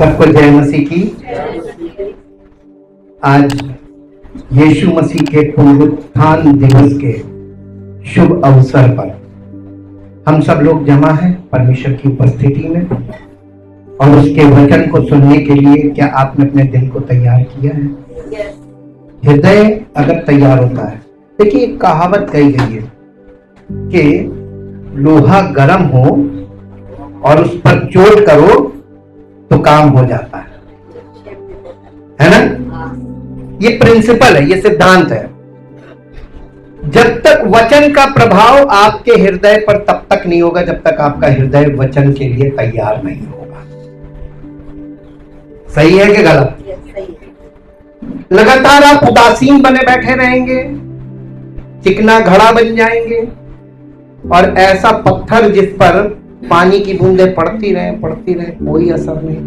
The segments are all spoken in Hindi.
सबको जय मसीह की। आज यीशु मसीह के पुनरुत्थान दिवस के शुभ अवसर पर हम सब लोग जमा हैं परमेश्वर की उपस्थिति में और उसके वचन को सुनने के लिए। क्या आपने अपने दिल को तैयार किया है? हृदय अगर तैयार होता है, देखिए एक कहावत कही गई है कि लोहा गर्म हो और उस पर चोट करो तो काम हो जाता है ना? ये प्रिंसिपल है, ये सिद्धांत है। जब तक वचन का प्रभाव आपके हृदय पर तब तक नहीं होगा जब तक आपका हृदय वचन के लिए तैयार नहीं होगा। सही है कि गलत? लगातार आप उदासीन बने बैठे रहेंगे, चिकना घड़ा बन जाएंगे और ऐसा पत्थर जिस पर पानी की बूंदें पड़ती रहे कोई असर नहीं।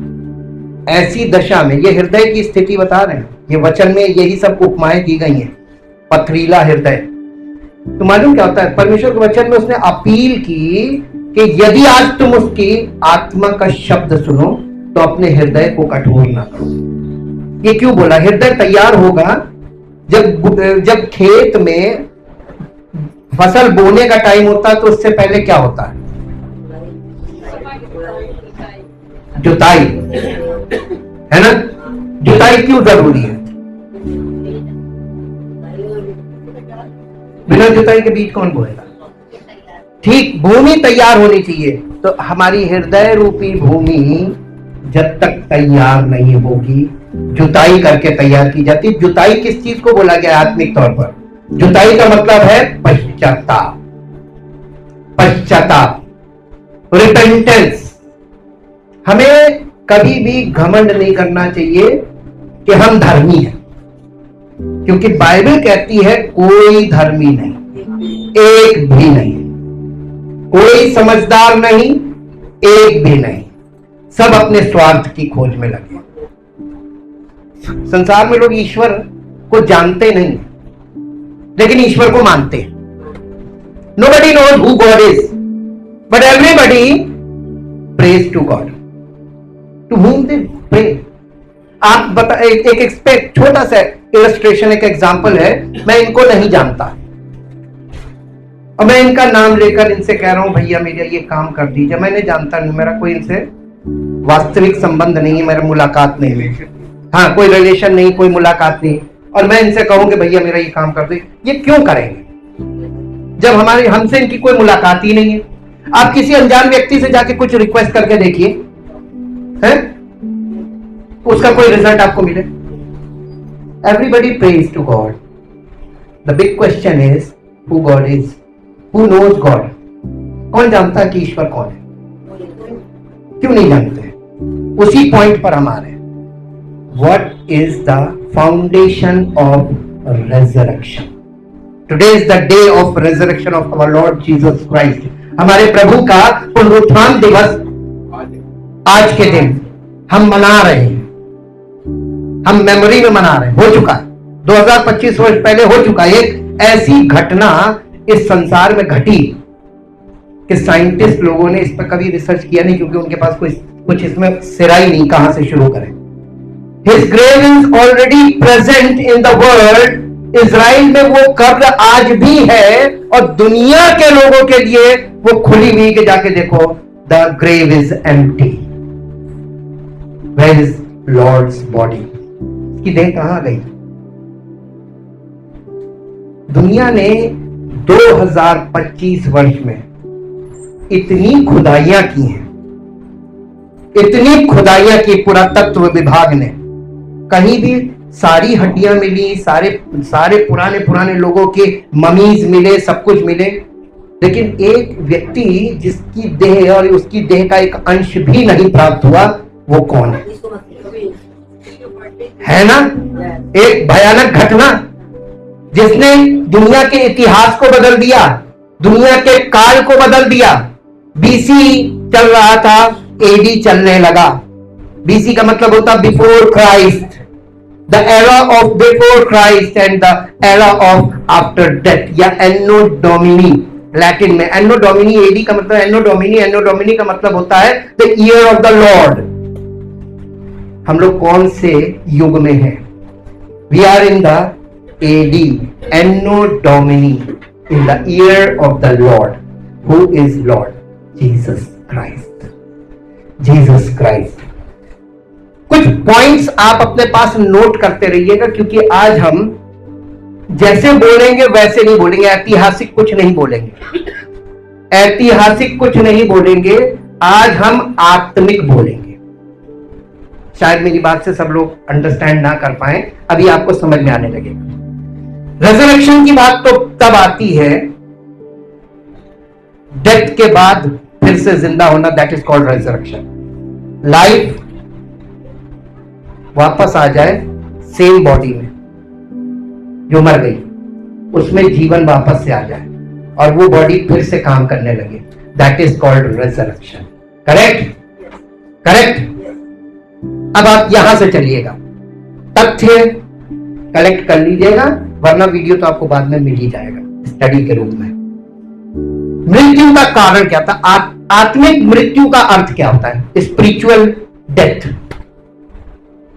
ऐसी दशा में ये हृदय की स्थिति बता रहे हैं, ये वचन में यही सब उपमाएं दी गई हैं। पथरीला हृदय, तो मालूम क्या होता है? परमेश्वर के वचन में उसने अपील की कि यदि आज तुम उसकी आत्मा का शब्द सुनो तो अपने हृदय को कठोर ना करो। ये क्यों बोला? हृदय तैयार होगा जब खेत में फसल बोने का टाइम होता है तो उससे पहले क्या होता है? जुताई, है ना? जुताई क्यों जरूरी है? बिना जुताई के बीज कौन बोएगा? ठीक, भूमि तैयार होनी चाहिए। तो हमारी हृदय रूपी भूमि जब तक तैयार नहीं होगी, जुताई करके तैयार की जाती है। जुताई किस चीज को बोला गया आत्मिक तौर पर? जुताई का मतलब है पश्चाताप, रिपेंटेंस। हमें कभी भी घमंड नहीं करना चाहिए कि हम धर्मी हैं, क्योंकि बाइबल कहती है कोई धर्मी नहीं, एक भी नहीं, कोई समझदार नहीं, एक भी नहीं, सब अपने स्वार्थ की खोज में लगे। संसार में लोग ईश्वर को जानते नहीं लेकिन ईश्वर को मानते हैं। Nobody knows who God is, but everybody prays to God. To whom they pray? आप बता, एक छोटा सा इलस्ट्रेशन, एक एग्जांपल है। मैं इनको नहीं जानता और मैं इनका नाम लेकर इनसे कह रहा हूं भैया मेरा ये काम कर दीजिए। मैं नहीं जानता, मेरा कोई इनसे वास्तविक संबंध नहीं है, मेरा मुलाकात नहीं है, हाँ कोई रिलेशन नहीं, कोई मुलाकात नहीं, और मैं इनसे कहूं कि भैया मेरा ये काम कर दो। ये क्यों करेंगे जब हमसे इनकी कोई मुलाकात ही नहीं है? आप किसी अनजान व्यक्ति से जाके कुछ रिक्वेस्ट करके देखिए, है उसका कोई रिजल्ट आपको मिले? Everybody praise to God. The big question is who God is, who knows God. कौन जानता है कि ईश्वर कौन है? क्यों नहीं जानते? उसी पॉइंट पर हम आ रहे हैं। What is the foundation of resurrection? Today is the day of resurrection of our Lord Jesus Christ. हमारे प्रभु का पुनरुत्थान दिवस आज के दिन हम मना रहे हैं, हम मेमोरी में मना रहे हैं। हो चुका है, 2025 वर्ष पहले हो चुका है। एक ऐसी घटना इस संसार में घटी कि साइंटिस्ट लोगों ने इस पर कभी रिसर्च किया नहीं, क्योंकि उनके पास कुछ इसमें सिराई नहीं, कहां से शुरू करें। His grave is already present in the world. Israel में वो कब्र आज भी है और दुनिया के लोगों के लिए वो खुली हुई कि जाके देखो, the grave is empty. Where is Lord's body? इसकी देह कहां गई? दुनिया ने 2025 वर्ष में इतनी खुदाइयां की हैं, इतनी खुदाइयां की पुरातत्व विभाग ने। कहीं भी सारी हड्डियां मिली, सारे पुराने लोगों के ममीज मिले, सब कुछ मिले, लेकिन एक व्यक्ति जिसकी देह और उसकी देह का एक अंश भी नहीं प्राप्त हुआ, वो कौन है ना? एक भयानक घटना जिसने दुनिया के इतिहास को बदल दिया, दुनिया के काल को बदल दिया। बीसी चल रहा था, एडी चलने लगा। बीसी का मतलब होता before Christ, the era of before Christ and the era of after death, या एनो डोमिनी लैटिन में। एनो डोमिनी, एडी का मतलब एनो डोमिनी का मतलब होता है the year of the Lord. हम लोग कौन से युग में हैं? We are in the AD, Anno Domini, in the year of the Lord. Who is Lord? Jesus Christ. Jesus Christ. कुछ पॉइंट्स आप अपने पास नोट करते रहिएगा, क्योंकि आज हम जैसे बोलेंगे वैसे नहीं बोलेंगे, ऐतिहासिक कुछ नहीं बोलेंगे, ऐतिहासिक कुछ नहीं बोलेंगे, आज हम आत्मिक बोलेंगे। शायद मेरी बात से सब लोग अंडरस्टैंड ना कर पाए, अभी आपको समझ में आने लगेगा। रेजरेक्शन की बात तो तब आती है डेथ के बाद फिर से जिंदा होना, that is called resurrection. Life वापस आ जाए सेम बॉडी में जो मर गई, उसमें जीवन वापस से आ जाए और वो बॉडी फिर से काम करने लगे, that is called resurrection. Correct? Correct? अब आप यहां से चलिएगा, तथ्य कलेक्ट कर लीजिएगा, वरना वीडियो तो आपको बाद में मिल ही जाएगा स्टडी के रूप में। मृत्यु का कारण क्या था? आत्मिक मृत्यु का अर्थ क्या होता है? Spiritual death.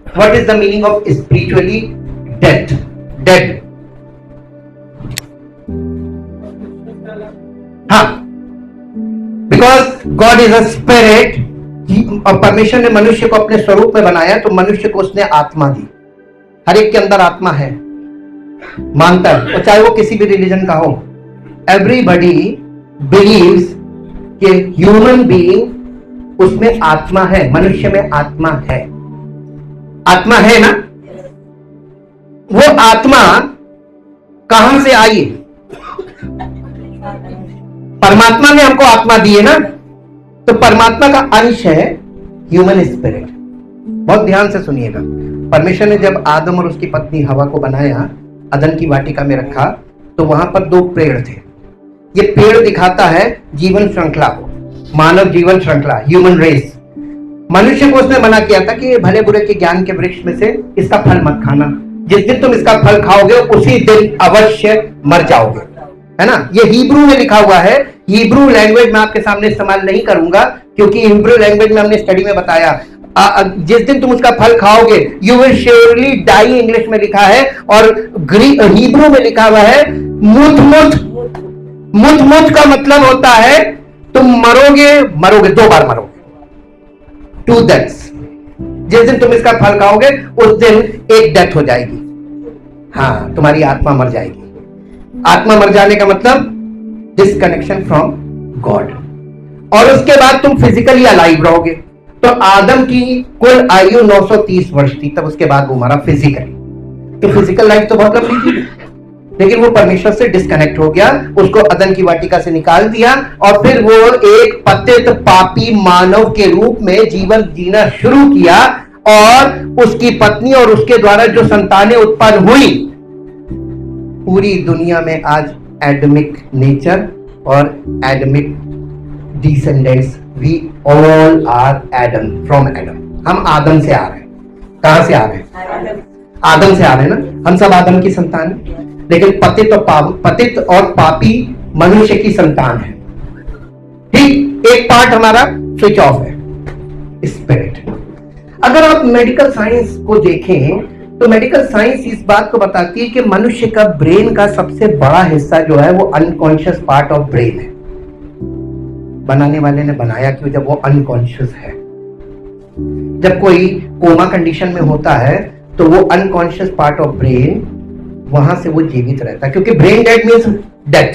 What is the meaning of spiritually death? Dead. हाँ, because God is a spirit, और परमेश्वर ने मनुष्य को अपने स्वरूप में बनाया, तो मनुष्य को उसने आत्मा दी। हर एक के अंदर आत्मा है, मानता है, और चाहे वो किसी भी रिलीजन का हो। एवरीबडी बिलीव्स कि ह्यूमन बीइंग उसमें आत्मा है, मनुष्य में आत्मा है। आत्मा है ना? वो आत्मा कहां से आई? परमात्मा ने हमको आत्मा दी है ना, तो परमात्मा का अंश है ह्यूमन स्पिरिट। बहुत ध्यान से सुनिएगा। परमेश्वर ने जब आदम और उसकी पत्नी हवा को बनाया, अदन की वाटिका में रखा, तो वहां पर दो पेड़ थे। ये पेड़ दिखाता है जीवन श्रृंखला को, मानव जीवन श्रृंखला, ह्यूमन रेस। मनुष्य को उसने मना किया था कि भले बुरे के ज्ञान के वृक्ष में से इसका फल मत खाना, जिस दिन तुम इसका फल खाओगे उसी दिन अवश्य मर जाओगे, है ना? ये हिब्रू में लिखा हुआ है। हिब्रू लैंग्वेज में आपके सामने इस्तेमाल नहीं करूंगा, क्योंकि हिब्रू लैंग्वेज में हमने स्टडी में बताया, जिस दिन तुम उसका फल खाओगे you will surely die, English में लिखा है, और हिब्रू में लिखा हुआ है मुत मुत। मुत मुत का मतलब होता है तुम मरोगे, मरोगे, 2 बार मरोगे, 2 डेथ्स। जिस दिन तुम इसका फल खाओगे उस दिन एक डेथ हो जाएगी। हाँ, तुम्हारी आत्मा मर जाएगी। आत्मा मर जाने का मतलब डिस्कनेक्शन फ्रॉम गॉड, और उसके बाद तुम फिजिकली अलाइव रहोगे। तो आदम की कुल आयु 930 वर्ष थी, तब उसके बाद वो मरा फिजिकली। तो फिजिकल लाइफ तो बहुत लंबी थी, लेकिन वो परमेश्वर से डिस्कनेक्ट हो गया, उसको अदन की वाटिका से निकाल दिया, और फिर वो एक पतित पापी मानव के रूप में जीवन जीना शुरू किया, और उसकी पत्नी और उसके द्वारा जो संतानें उत्पन्न हुई, पूरी दुनिया में आज एडमिक नेचर और Adamic descendants, we all are Adam, from Adam. हम आदम से आ रहे हैं। कहां से आ रहे हैं? आदम से आ रहे हैं ना? हम सब आदम की संतान हैं, लेकिन पतित और पापी मनुष्य की संतान है। ठीक, एक पार्ट हमारा स्विच ऑफ है, स्पिरिट। अगर आप मेडिकल साइंस को देखें तो मेडिकल साइंस इस बात को बताती है कि मनुष्य का ब्रेन का सबसे बड़ा हिस्सा जो है वो अनकॉन्शियस पार्ट ऑफ ब्रेन है। बनाने वाले ने बनाया क्यों? जब वो अनकॉन्शियस है। जब कोई कोमा कंडीशन में होता है तो वो अनकॉन्शियस पार्ट ऑफ ब्रेन, वहां से वो जीवित रहता है, क्योंकि ब्रेन डेड मीन्स डेथ।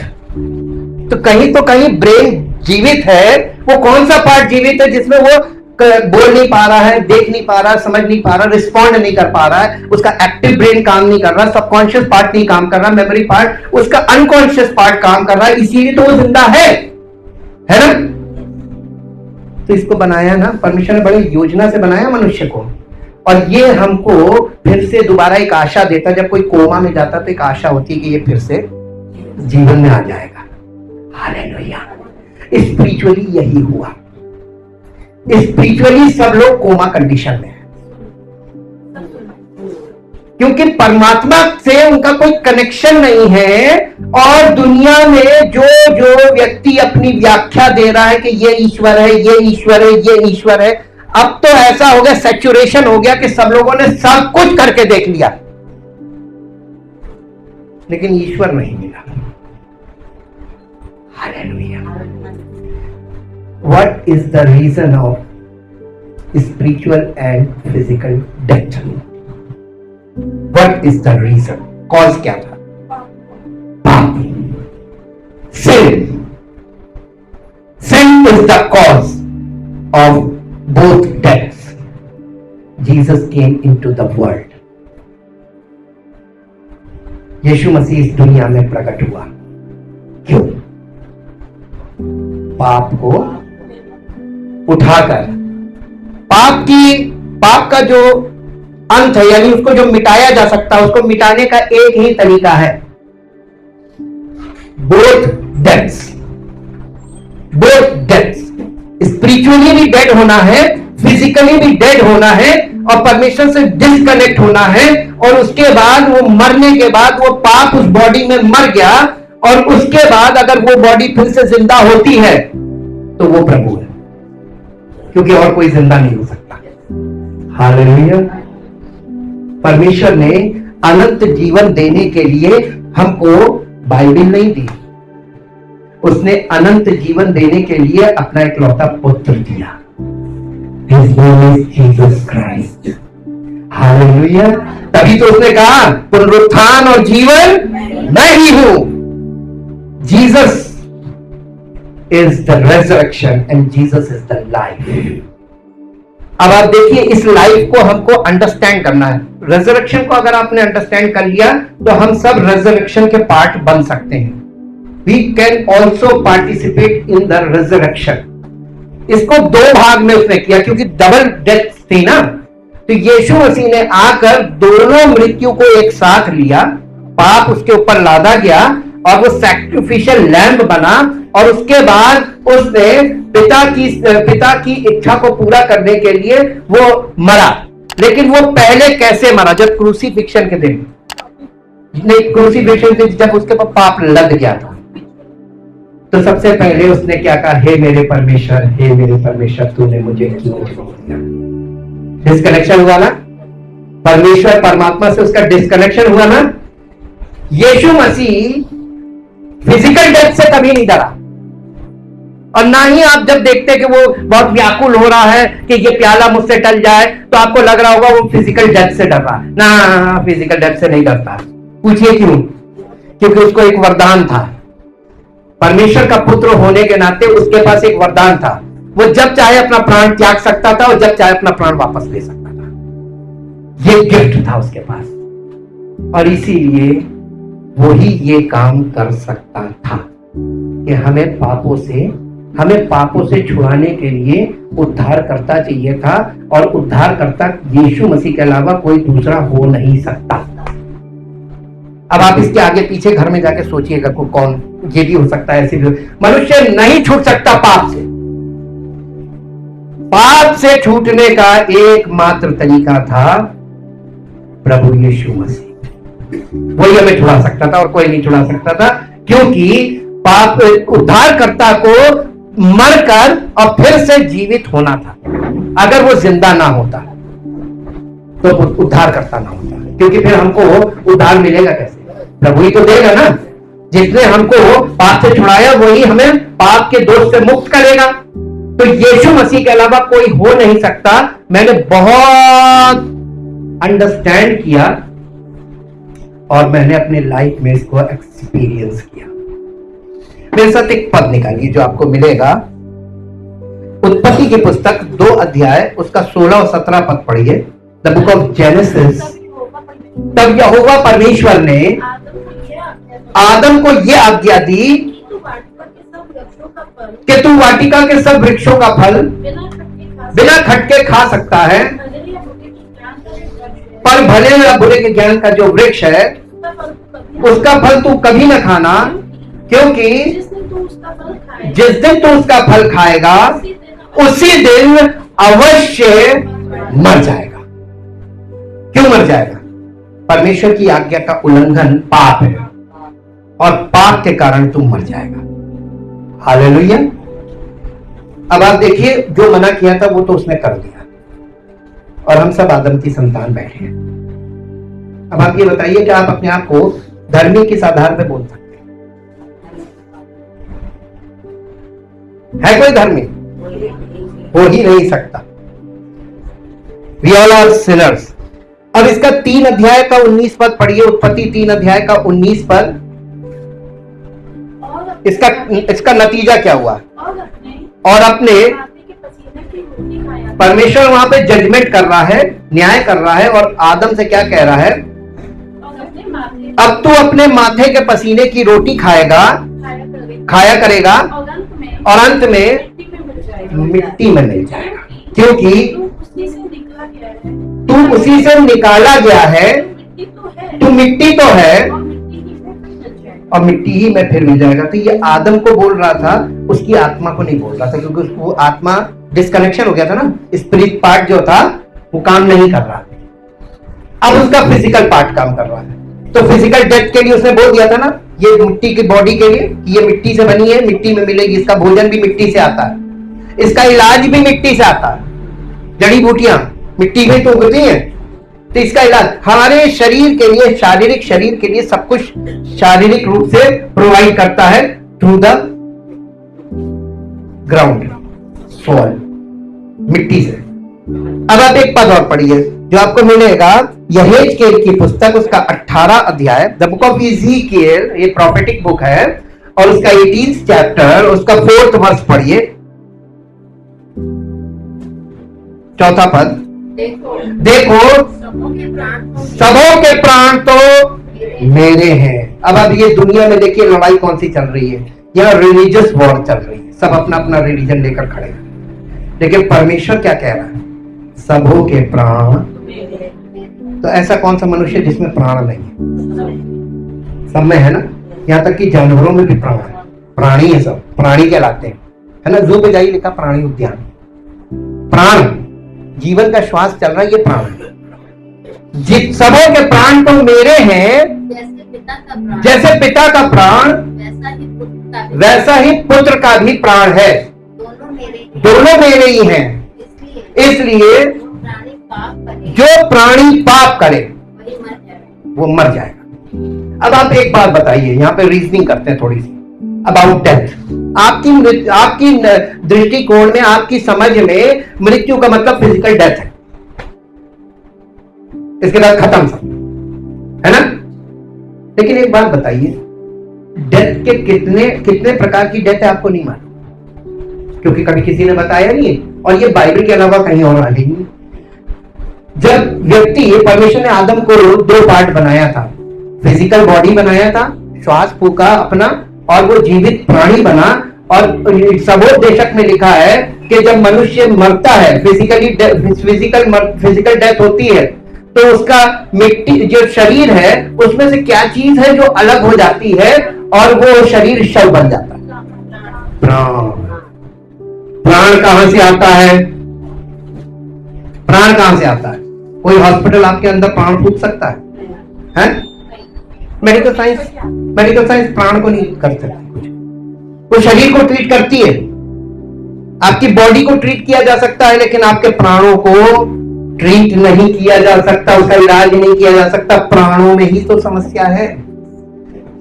तो कहीं ब्रेन जीवित है। वो कौन सा पार्ट जीवित है? जिसमें वो बोल नहीं पा रहा है, देख नहीं पा रहा, समझ नहीं पा रहा, रिस्पॉन्ड नहीं कर पा रहा है, उसका एक्टिव ब्रेन काम नहीं कर रहा, सबकॉन्शियस पार्ट नहीं काम कर रहा, मेमोरी पार्ट, उसका अनकॉन्शियस पार्ट काम कर रहा है, इसीलिए तो वो जिंदा है ना? तो इसको बनाया ना परमेश्वर ने, बड़ी योजना से बनाया मनुष्य को, और ये हमको फिर से दोबारा एक आशा देता। जब कोई कोमा में जाता तो एक आशा होती है कि ये फिर से जीवन में आ जाएगा। हालेलुया। स्पिरिचुअली यही हुआ। स्पिरिचुअली सब लोग कोमा कंडीशन में है, क्योंकि परमात्मा से उनका कोई कनेक्शन नहीं है। और दुनिया में जो व्यक्ति अपनी व्याख्या दे रहा है कि ये ईश्वर है, ये ईश्वर है, ये ईश्वर है, अब तो ऐसा हो गया, सैचुरेशन हो गया कि सब लोगों ने सब कुछ करके देख लिया, लेकिन ईश्वर नहीं मिला। Hallelujah. What is the reason of spiritual and physical death? What is the reason? Cause क्या था? पाप, sin. Sin is the cause of both deaths. Jesus came into the world. यीशु मसीह इस दुनिया में प्रकट हुआ। क्यों? पाप को उठाकर, पाप का जो अंत है, यानी उसको जो मिटाया जा सकता है, उसको मिटाने का एक ही तरीका है, बोथ डेथ्स। स्पिरिचुअली भी डेड होना है, फिजिकली भी डेड होना है, और परमेश्वर से डिस्कनेक्ट होना है। और उसके बाद वो मरने के बाद वो पाप उस बॉडी में मर गया, और उसके बाद अगर वो बॉडी फिर से जिंदा होती है तो वो प्रभु है, क्योंकि और कोई जिंदा नहीं हो सकता। हालेलुया। परमेश्वर ने अनंत जीवन देने के लिए हमको बाइबल नहीं दी, उसने अनंत जीवन देने के लिए अपना इकलौता पुत्र दिया। His name is Jesus Christ. Hallelujah. तभी तो उसने कहा पुनरुत्थान और जीवन मैं ही हूं। Jesus is the resurrection and Jesus is the life. अब आप देखिए, इस लाइफ को हमको अंडरस्टैंड करना है। रेजरेक्शन को अगर आपने अंडरस्टैंड कर लिया तो हम सब रेजरेक्शन के पार्ट बन सकते हैं। We can also participate in the resurrection. इसको दो भाग में उसने किया, क्योंकि डबल डेथ थी ना, तो यीशु मसीह ने आकर दोनों मृत्यु को एक साथ लिया, पाप उसके ऊपर लादा गया और वो सैक्रिफिशियल लैम्ब बना, और उसके बाद उसने पिता की इच्छा को पूरा करने के लिए वो मरा। लेकिन वो पहले कैसे मरा? जब क्रूसीफिक्शन के दिन, क्रूसीफिक्शन के जब उसके ऊपर पाप लद गया था, तो सबसे पहले उसने क्या कहा? हे मेरे परमेश्वर, तूने मुझे क्यों छोड़ दिया? डिस्कनेक्शन हुआ ना, परमेश्वर परमात्मा से उसका डिस्कनेक्शन हुआ ना। यीशु मसीह फिजिकल डेथ से कभी नहीं डरा, और ना ही आप जब देखते कि वो बहुत व्याकुल हो रहा है कि ये प्याला मुझसे टल जाए, तो आपको लग रहा होगा वो फिजिकल डेथ से डर रहा है। ना, फिजिकल डेथ से नहीं डरता। पूछिए क्यों? क्योंकि उसको एक वरदान था। परमेश्वर का पुत्र होने के नाते उसके पास एक वरदान था। वो जब चाहे अपना प्राण त्याग सकता था और जब चाहे अपना प्राण वापस ले सकता था। ये गिफ्ट था उसके पास, और इसीलिए वो ही ये काम कर सकता था कि हमें पापों से छुड़ाने के लिए उद्धारकर्ता चाहिए था, और उद्धारकर्ता यीशु मसीह के अलावा कोई दूसरा हो नहीं सकता। अब आप इसके आगे पीछे घर में जाके सोचिएगा को कौन, ये भी हो सकता है, ऐसे भी मनुष्य नहीं छूट सकता पाप से। पाप से छूटने का एकमात्र तरीका था प्रभु यीशु मसीह। वही हमें छुड़ा सकता था और कोई नहीं छुड़ा सकता था, क्योंकि पाप उद्धारकर्ता को मरकर और फिर से जीवित होना था। अगर वो जिंदा ना होता तो उद्धारकर्ता ना होता, क्योंकि फिर हमको उद्धार मिलेगा कैसे? प्रभु ही तो देगा ना। जिसने हमको पाप से छुड़ाया वही हमें पाप के दोष से मुक्त करेगा। तो यीशु मसीह के अलावा कोई हो नहीं सकता। मैंने बहुत अंडरस्टैंड किया और मैंने अपने लाइफ में इसको एक्सपीरियंस किया। मेरे साथ एक पद निकालिए जो आपको मिलेगा, उत्पत्ति की पुस्तक 2 अध्याय उसका 16 और 17 पद पढ़िए। The book of genesis. तब यहोवा परमेश्वर ने आदम को यह आज्ञा दी कि तू वाटिका के सब वृक्षों का फल बिना खटके खा सकता है, पर भले या बुरे के ज्ञान का जो वृक्ष है उसका फल तू कभी न खाना, क्योंकि जिस दिन तू उसका फल खाएगा उसी दिन अवश्य मर जाएगा। क्यों मर जाएगा? परमेश्वर की आज्ञा का उल्लंघन पाप है, और पाप के कारण तू मर जाएगा। हालेलुया। अब आप देखिए, जो मना किया था वो तो उसने कर दिया, और हम सब आदम की संतान बैठे हैं। अब आप ये बताइए कि आप अपने आप को धर्मी किस आधार पे बोल सकते है? कोई धर्मी हो ही नहीं सकता। We all are sinners. अब इसका 3 अध्याय का 19 पद पढ़िए, उत्पत्ति 3 अध्याय का 19 पद। इसका नतीजा क्या हुआ? और अपने परमेश्वर वहां पे जजमेंट कर रहा है, न्याय कर रहा है, और आदम से क्या कह रहा है? अब तू अपने माथे के पसीने की रोटी खाया करेगा और अंत में मिट्टी में मिल जाएगा, क्योंकि तू उसी से निकाला गया है, तू मिट्टी तो है और मिट्टी ही में फिर मिल जाएगा। तो ये आदम को बोल रहा था, उसकी आत्मा को नहीं बोल रहा था, क्योंकि वो आत्मा डिस्कनेक्शन हो गया था ना, स्पिरिट पार्ट जो था वो काम नहीं कर रहा। अब उसका फिजिकल पार्ट काम कर रहा है। तो फिजिकल डेथ के लिए उसने बोल दिया था ना, ये मिट्टी की बॉडी के लिए, ये मिट्टी से बनी है, मिट्टी में मिलेगी, इसका भोजन भी मिट्टी से आता है, इसका इलाज भी मिट्टी से आता है, जड़ी बूटियां मिट्टी में तो उगती हैं, तो इसका इलाज हमारे शरीर के लिए, शारीरिक शरीर के लिए सब कुछ शारीरिक रूप से प्रोवाइड करता है थ्रू द ग्राउंड, सॉइल, मिट्टी से। अब आप एक पद और पढ़िए जो आपको मिलेगा यहेजकेल की पुस्तक, उसका 18 अध्याय, द बुक ऑफ इज़ीकिएल, ये प्रोफेटिक बुक है, और उसका 18 चैप्टर, उसका 4th वर्स पढ़िए, 4था पद। देखो सबों के प्राण तो मेरे हैं। अब ये दुनिया में देखिए लड़ाई कौन सी चल रही है, यहाँ रिलीजियस वॉर चल रही है, सब अपना अपना रिलीजन लेकर खड़े हैं, लेकिन परमेश्वर क्या कह रहा है? सबों के प्राण। तो ऐसा कौन सा मनुष्य जिसमें प्राण नहीं है? सब में है ना, यहाँ तक कि जानवरों में भी प्राण है, प्राणी है, सब प्राणी कहलाते हैं, है ना। जू पे जाइए, लिखा प्राणी उद्यान। प्राण, जीवन का श्वास चल रहा है, ये प्राण है। सबों के प्राण तो मेरे हैं, जैसे पिता का प्राण वैसा ही पुत्र का भी प्राण है, दोनों मेरे ही हैं। इसलिए जो प्राणी पाप करे वो मर जाएगा। अब आप एक बात बताइए, यहाँ पे रीजनिंग करते हैं थोड़ी सी अबाउट डेथ। आपकी दृष्टिकोण में, आपकी समझ में मृत्यु का मतलब फिजिकल डेथ है, इसके बाद खत्म सब, है ना। लेकिन एक बात बताइए, डेथ के कितने प्रकार की डेथ है आपको नहीं मालूम, क्योंकि कभी किसी ने बताया नहीं है, और ये बाइबल के अलावा कहीं और आ नहीं। जब व्यक्ति, परमेश्वर ने आदम को 2 पार्ट बनाया था, फिजिकल बॉडी बनाया था, श्वास फूका अपना, और वो जीवित प्राणी बना। और सबोपदेशक में लिखा है कि जब मनुष्य मरता है, फिजिकल डेथ होती है, तो उसका मिट्टी जो शरीर है उसमें से क्या चीज है जो अलग हो जाती है और वो शरीर शव बन जाता है? प्राण। प्राण कहां से आता है? प्राण कहां से आता है? कोई हॉस्पिटल आपके अंदर प्राण फूक सकता है? मेडिकल साइंस प्राण को नहीं कर सकती कुछ, वो शरीर को ट्रीट करती है। आपकी बॉडी को ट्रीट किया जा सकता है, लेकिन आपके प्राणों को ट्रीट नहीं किया जा सकता, उसका इलाज नहीं किया जा सकता। प्राणों में ही तो समस्या है।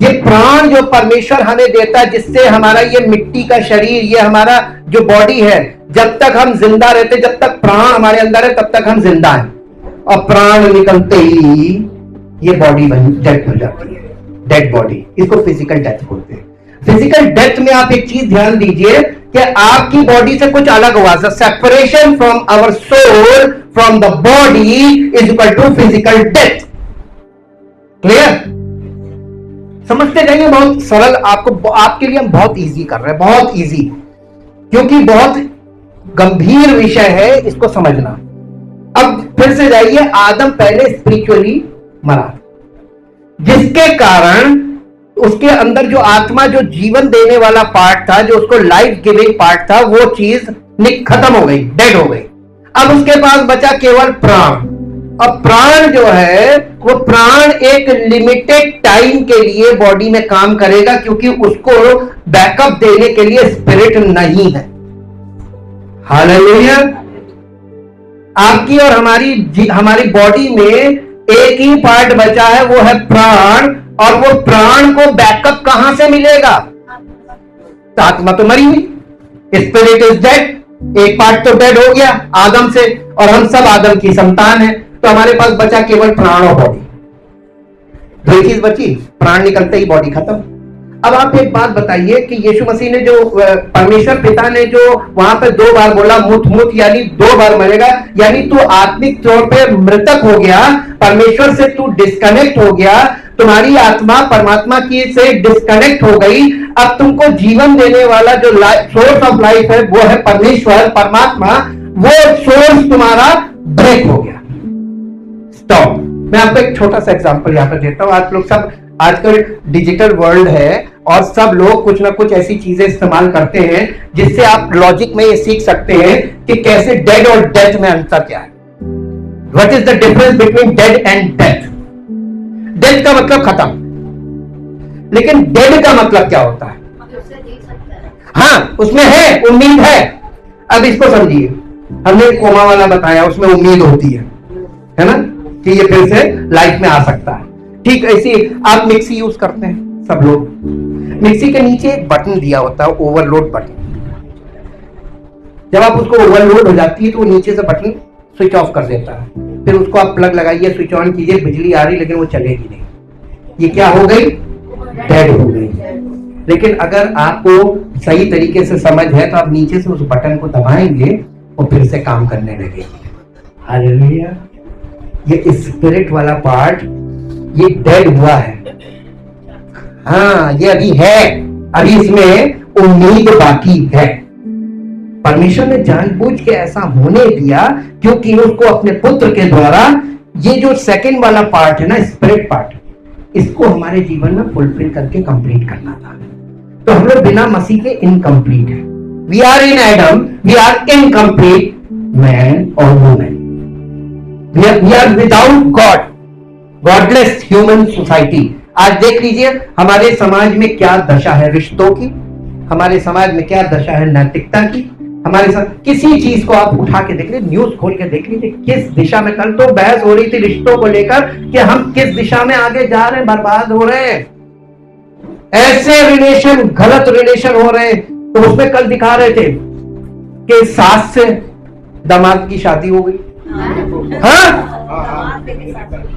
ये प्राण जो परमेश्वर हमें देता है, जिससे हमारा ये मिट्टी का शरीर, ये हमारा जो बॉडी है, जब तक हम जिंदा रहते, जब तक प्राण हमारे अंदर है, तब तक हम जिंदा हैं। और प्राण निकलते ही ये बॉडी डेथ हो जाती है, डेड बॉडी। इसको फिजिकल डेथ बोलते हैं। फिजिकल डेथ में आप एक चीज ध्यान दीजिए कि आपकी बॉडी से कुछ अलग हुआ। Separation from our soul from the body is equal to physical death. Clear? समझते जाइए, बहुत सरल, आपके लिए हम बहुत इजी कर रहे हैं, बहुत इजी, क्योंकि बहुत गंभीर विषय है इसको समझना। अब फिर से जाइए, आदम पहले स्पिरिचुअली मरा, जिसके कारण उसके अंदर जो आत्मा, जो जीवन देने वाला पार्ट था, जो उसको लाइफ गिविंग पार्ट था, वो चीज खत्म हो गई, डेड हो गई। अब उसके पास बचा केवल प्राण। अब प्राण जो है, वो प्राण एक लिमिटेड टाइम के लिए बॉडी में काम करेगा, क्योंकि उसको बैकअप देने के लिए स्पिरिट नहीं है। हालेलुया। आपकी और हमारी बॉडी में एक ही पार्ट बचा है, वो है प्राण। और वो प्राण को बैकअप कहां से मिलेगा? तो आत्मा तो मरी हुई, स्पिरिट इज डेड। एक पार्ट तो डेड हो गया आदम से, और हम सब आदम की संतान है, तो हमारे पास बचा केवल प्राण और बॉडी। दो चीज बची, प्राण निकलते ही बॉडी खत्म। अब आप एक बात बताइए कि यीशु मसीह ने जो परमेश्वर पिता ने जो वहां पर 2 बार बोला मुत मुत, यानी 2 बार मरेगा, यानी तू आत्मिक तौर पे मृतक हो गया, परमेश्वर से तू डिस्कनेक्ट हो गया, तुम्हारी आत्मा परमात्मा की से डिस्कनेक्ट हो गई। अब तुमको जीवन देने वाला जो सोर्स ऑफ लाइफ है वो है परमेश्वर, परमात्मा, वो सोर्स तुम्हारा ब्रेक हो गया, स्टॉप। मैं आपको एक छोटा सा एग्जांपल यहां पर देता हूं। आप लोग सब आजकल डिजिटल वर्ल्ड है और सब लोग कुछ ना कुछ ऐसी चीजें इस्तेमाल करते हैं जिससे आप लॉजिक में ये सीख सकते हैं कि कैसे डेड और डेथ में अंतर क्या है। What is the difference between dead and death? Death का मतलब खत्म, लेकिन डेड का मतलब क्या होता है? हाँ, उसमें है उम्मीद है। अब इसको समझिए, हमने कोमा वाला बताया, उसमें उम्मीद होती है ना, कि ये फिर से लाइफ में आ सकता है। ठीक ऐसे आप मिक्सी यूज करते हैं सब लोग, मिक्सी के नीचे एक बटन दिया होता है, ओवरलोड बटन। जब आप उसको ओवरलोड हो जाती है तो वो नीचे से बटन स्विच ऑफ कर देता है, फिर उसको आप प्लग लगाइए, स्विच ऑन कीजिए, बिजली आ रही लेकिन वो चलेगी नहीं। ये क्या हो गई? डेड हो गई। लेकिन अगर आपको सही तरीके से समझ है तो आप नीचे से उस बटन को दबाएंगे और फिर से काम करने लगेगी। हालेलुया। ये स्पिरिट वाला पार्ट ये डेड हुआ है, हाँ ये अभी है, अभी इसमें उम्मीद बाकी है। परमेश्वर ने जानबूझ के ऐसा होने दिया क्योंकि उसको अपने पुत्र के द्वारा ये जो सेकंड वाला पार्ट है ना, स्पिरिट पार्ट, इसको हमारे जीवन में फुलफिल करके कंप्लीट करना था। तो हम लोग बिना मसीह के इनकम्प्लीट है। We are in Adam, we are incomplete man और women. We are without God, godless human society. आज देख लीजिए हमारे समाज में क्या दशा है रिश्तों की, हमारे समाज में क्या दशा है नैतिकता की, हमारे साथ किसी चीज को आप उठा के देख लीजिए, न्यूज खोल के देख लीजिए किस दिशा में। कल तो बहस हो रही थी रिश्तों को लेकर कि हम किस दिशा में आगे जा रहे हैं, बर्बाद हो रहे हैं, ऐसे रिलेशन, गलत रिलेशन हो रहे हैं। तो उसमें कल दिखा रहे थे कि सास से दामाद की शादी हो गई, हाँ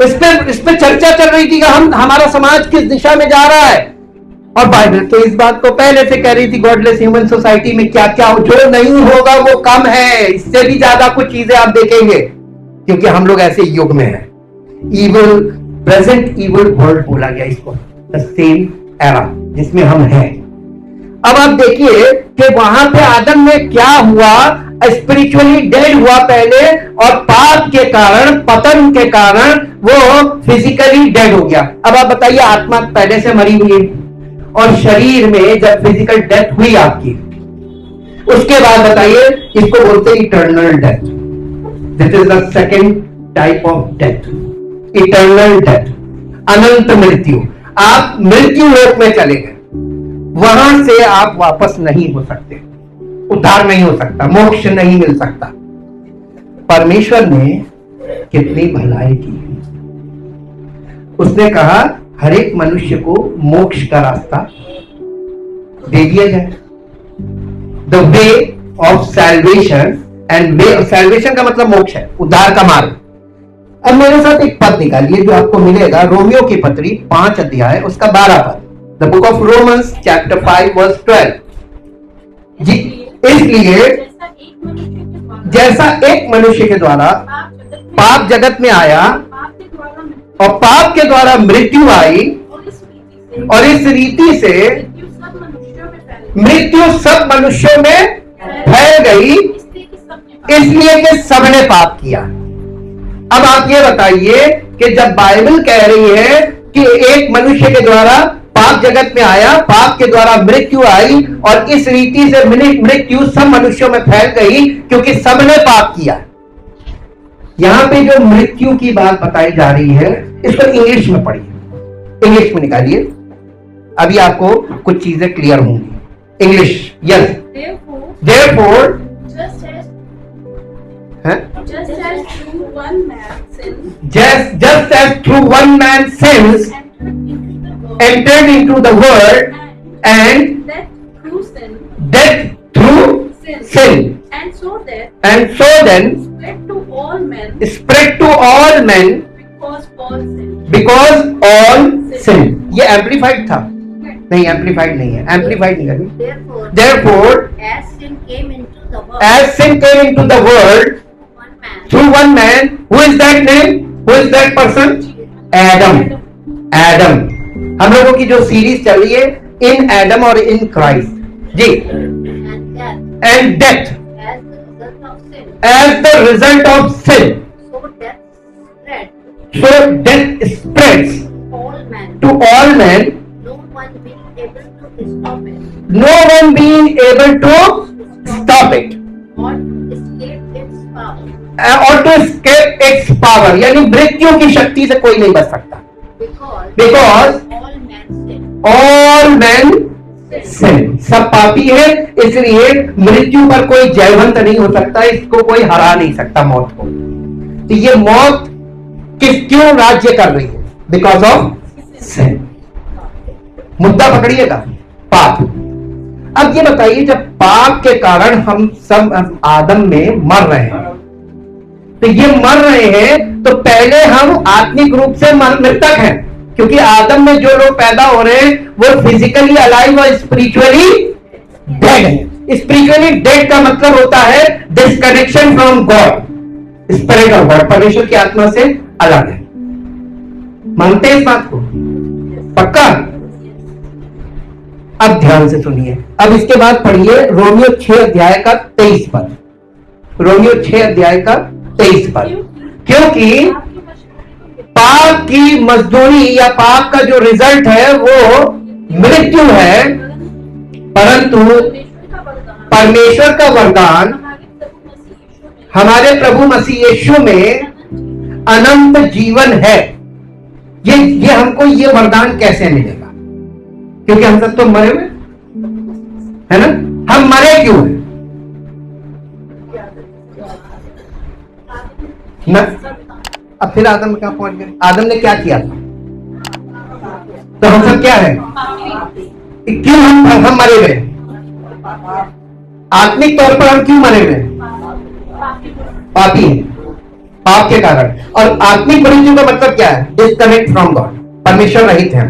इस पे चर्चा चल रही थी कि हमारा समाज किस दिशा में जा रहा है। और बाइबल तो इस बात को पहले से कह रही थी, गॉडलेस ह्यूमन सोसाइटी में क्या क्या जो नहीं होगा वो कम है, इससे भी ज्यादा कुछ चीजें आप देखेंगे, क्योंकि हम लोग ऐसे युग में हैं। इविल, प्रेजेंट इविल वर्ल्ड बोला गया इसको, द सेम एरा जिसमें हम हैं। अब आप देखिए कि वहां पे आदम में क्या हुआ, स्पिरिचुअली डेड हुआ पहले, और पाप के कारण, पतन के कारण वो फिजिकली डेड हो गया। अब आप बताइए, आत्मा पहले से मरी हुई है और शरीर में जब फिजिकल डेथ हुई आपकी, उसके बाद बताइए, इसको बोलते हैं eternal death. This is the second type of death, eternal death, अनंत मृत्यु। आप मृत्यु लोक में चले गए, वहां से आप वापस नहीं हो सकते, उद्धार नहीं हो सकता, मोक्ष नहीं मिल सकता। परमेश्वर ने कितनी भलाई की, उसने कहा हर एक मनुष्य को मोक्ष का रास्ता दे दिया जाए, the way of salvation. And way of salvation का मतलब मोक्ष है, उद्धार का मार्ग। अब मेरे साथ एक पद निकालिए जो आपको मिलेगा रोमियो की पत्री 5 अध्याय उसका 12 पद, the book of Romans chapter 5 verse 12 जी। इसलिए जैसा एक मनुष्य के द्वारा पाप जगत में आया और पाप के द्वारा मृत्यु आई, और इस रीति से मृत्यु सब मनुष्यों में फैल गई, इसलिए कि सबने पाप किया। अब आप ये बताइए कि जब बाइबल कह रही है कि एक मनुष्य के द्वारा पाप जगत में आया, पाप के द्वारा मृत्यु आई, और इस रीति से मृत्यु सब मनुष्यों में फैल गई क्योंकि सबने पाप किया। यहां पे जो मृत्यु की बात बताई जा रही है इसको इंग्लिश में पढ़िए, इंग्लिश में निकालिए, अभी आपको कुछ चीजें क्लियर होंगी। English, yes. Therefore, हैं? Just as through one man sin Just as through one man sins entered into the world, entered into the world, and death through sin, death through sin, and so death and so then spread to all men spread to all men because all sin. ये एम्पलीफाइड था? नहीं, एम्पलीफाइड नहीं है, एम्पलीफाइड नहीं है। Therefore, Therefore, as sin came into the world as sin came into the world one man, through one man, who is that name? Who is that person? Adam. Adam. हम लोगों की जो सीरीज चल रही है इन एडम और इन क्राइस्ट जी, and death and death as the result of sin, as the result of sin, so death so spread death spreads all men, to all men, no one being able to stop it no one being able to stop it or escape its power, or to escape its power, यानी मृत्यु की शक्ति से कोई नहीं बच सकता, because because all men sin. all men sin, सब पापी है, इसलिए मृत्यु पर कोई जयवंत नहीं हो सकता, इसको कोई हरा नहीं सकता मौत को। तो ये मौत क्यों राज्य कर रही है? Because of sin. मुद्दा पकड़िएगा, पाप। अब ये बताइए, जब पाप के कारण हम सब आदम में मर रहे हैं, तो ये मर रहे हैं तो पहले हम आत्मिक रूप से मृतक हैं, क्योंकि आदम में जो लोग पैदा हो रहे हैं वो फिजिकली अलाइव और स्पिरिचुअली डेड है। स्पिरिचुअली डेड का मतलब होता है disconnection from God, spirit of God, परमेश्वर की आत्मा से अलग है। मानते हैं इस बात को? पक्का? अब ध्यान से सुनिए, अब इसके बाद पढ़िए रोमियो 6 अध्याय का 23 पद। रोमियो 6 अध्याय का 23 पद। क्योंकि पाप की मजदूरी या पाप का जो रिजल्ट है वो मृत्यु है, परंतु परमेश्वर का वरदान हमारे प्रभु मसीह यीशु में अनंत जीवन है। ये हमको ये वरदान कैसे मिलेगा? क्योंकि हम सब तो मरे हुए है ना। हम मरे क्यों है ना? अब फिर आदम कहां पहुंच गए? आदम ने क्या किया था? तो हम सब क्या है? क्यों हम मरे हुए? आत्मिक तौर पर हम क्यों मरे हुए? पापी है, पाप के कारण। और आत्मिक मृत्यु का मतलब क्या है? डिस्कनेक्ट फ्रॉम गॉड, परमेश्वर रहित है।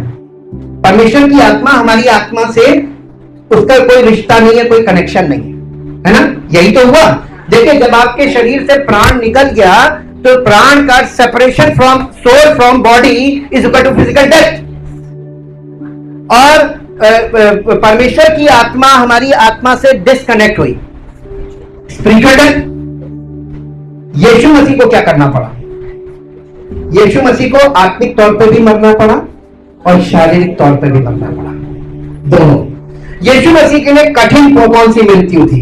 परमेश्वर की आत्मा हमारी आत्मा से उसका कोई रिश्ता नहीं है, कोई कनेक्शन नहीं है ना। यही तो हुआ। देखिए, जब आपके शरीर से प्राण निकल गया तो प्राण का separation from soul from body is equal to physical death. और परमेश्वर की आत्मा हमारी आत्मा से डिस्कनेक्ट हुई, स्पिरिचुअल डेथ। यीशु मसीह को क्या करना पड़ा? यीशु मसीह को आत्मिक तौर पे भी मरना पड़ा और शारीरिक तौर पे भी मरना पड़ा, दोनों। यीशु मसीह के लिए कठिन कौन सी मृत्यु थी?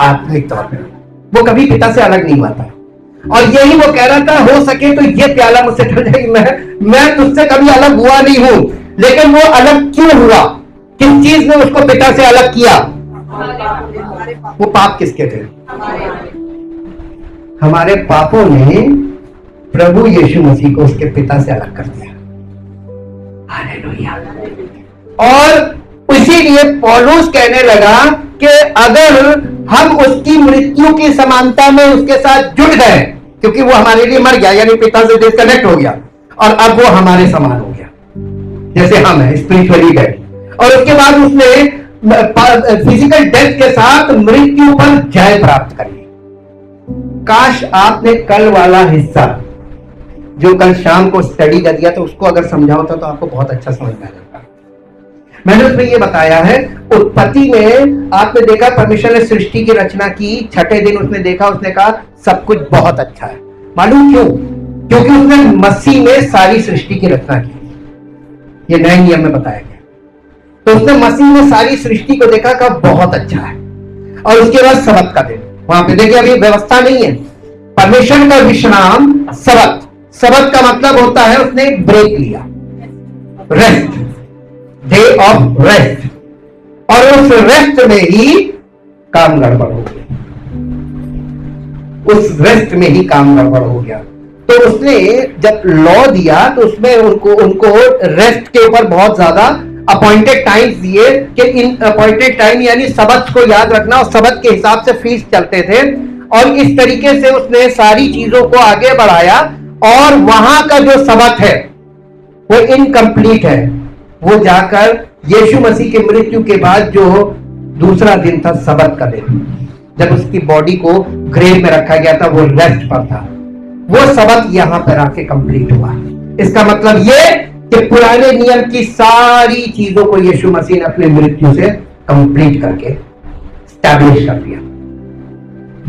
आत्मिक तौर पे। वो कभी पिता से अलग नहीं हुआ था, और यही वो कह रहा था, हो सके तो ये प्याला मुझसे टल जाए, मैं तुझसे कभी अलग हुआ नहीं हूं। लेकिन वो अलग क्यों हुआ? किस चीज ने उसको पिता से अलग किया? वो पाप किसके थे? हमारे पापों ने प्रभु यीशु मसीह को उसके पिता से अलग कर दिया। हालेलुया। और इसीलिए पौलुस कहने लगा कि अगर हम उसकी मृत्यु की समानता में उसके साथ जुड़ गए, क्योंकि वो हमारे लिए मर गया, यानी पिता से डिस्कनेक्ट हो गया, और अब वो हमारे समान हो गया जैसे हम हैं, स्पिरिचुअली डेड। और उसके बाद उसने फिजिकल डेथ के साथ मृत्यु पर जय प्राप्त कर ली। काश आपने कल वाला हिस्सा जो कल शाम को स्टडी कर दिया, तो उसको अगर समझा होता तो आपको बहुत अच्छा समझ में आ जाता। मैंने उसमें ये बताया है, उत्पत्ति में आपने देखा परमेश्वर ने सृष्टि की रचना की, छठे दिन उसने देखा, उसने कहा सब कुछ बहुत अच्छा है। मालूम क्यों? क्योंकि उसने मसीह में सारी सृष्टि की रचना की। ये नए नियम में बताया गया। तो उसने मसीह में सारी सृष्टि को देखा, कहा बहुत अच्छा है। और उसके बाद सबत का दिन, वहां पे देखिए अभी व्यवस्था नहीं है, परमेश्वर का विश्राम सबत। सबत का मतलब होता है उसने ब्रेक लिया, रेस्ट, डे ऑफ रेस्ट। और उस रेस्ट में ही काम गड़बड़ हो गया। उस रेस्ट में ही काम गड़बड़ हो गया। तो उसने जब लॉ दिया तो उसमें उनको रेस्ट के ऊपर बहुत ज्यादा अपॉइंटेड टाइम्स दिए कि इन अपॉइंटेड टाइम यानी सबत को याद रखना, और सबत के हिसाब से फीस्ट चलते थे, और इस तरीके से उसने सारी चीजों को आगे बढ़ाया। और वहां का जो सबत है वो इनकम्प्लीट है। वो जाकर यीशु मसीह की मृत्यु के बाद जो दूसरा दिन था सबत का दिन, जब उसकी बॉडी को ग्रेव में रखा गया था, वो रेस्ट पर था, वो सबत यहां पर आके कंप्लीट हुआ। इसका मतलब ये कि पुराने नियम की सारी चीजों को यीशु मसीह ने अपने मृत्यु से कंप्लीट करके स्टैब्लिश कर दिया।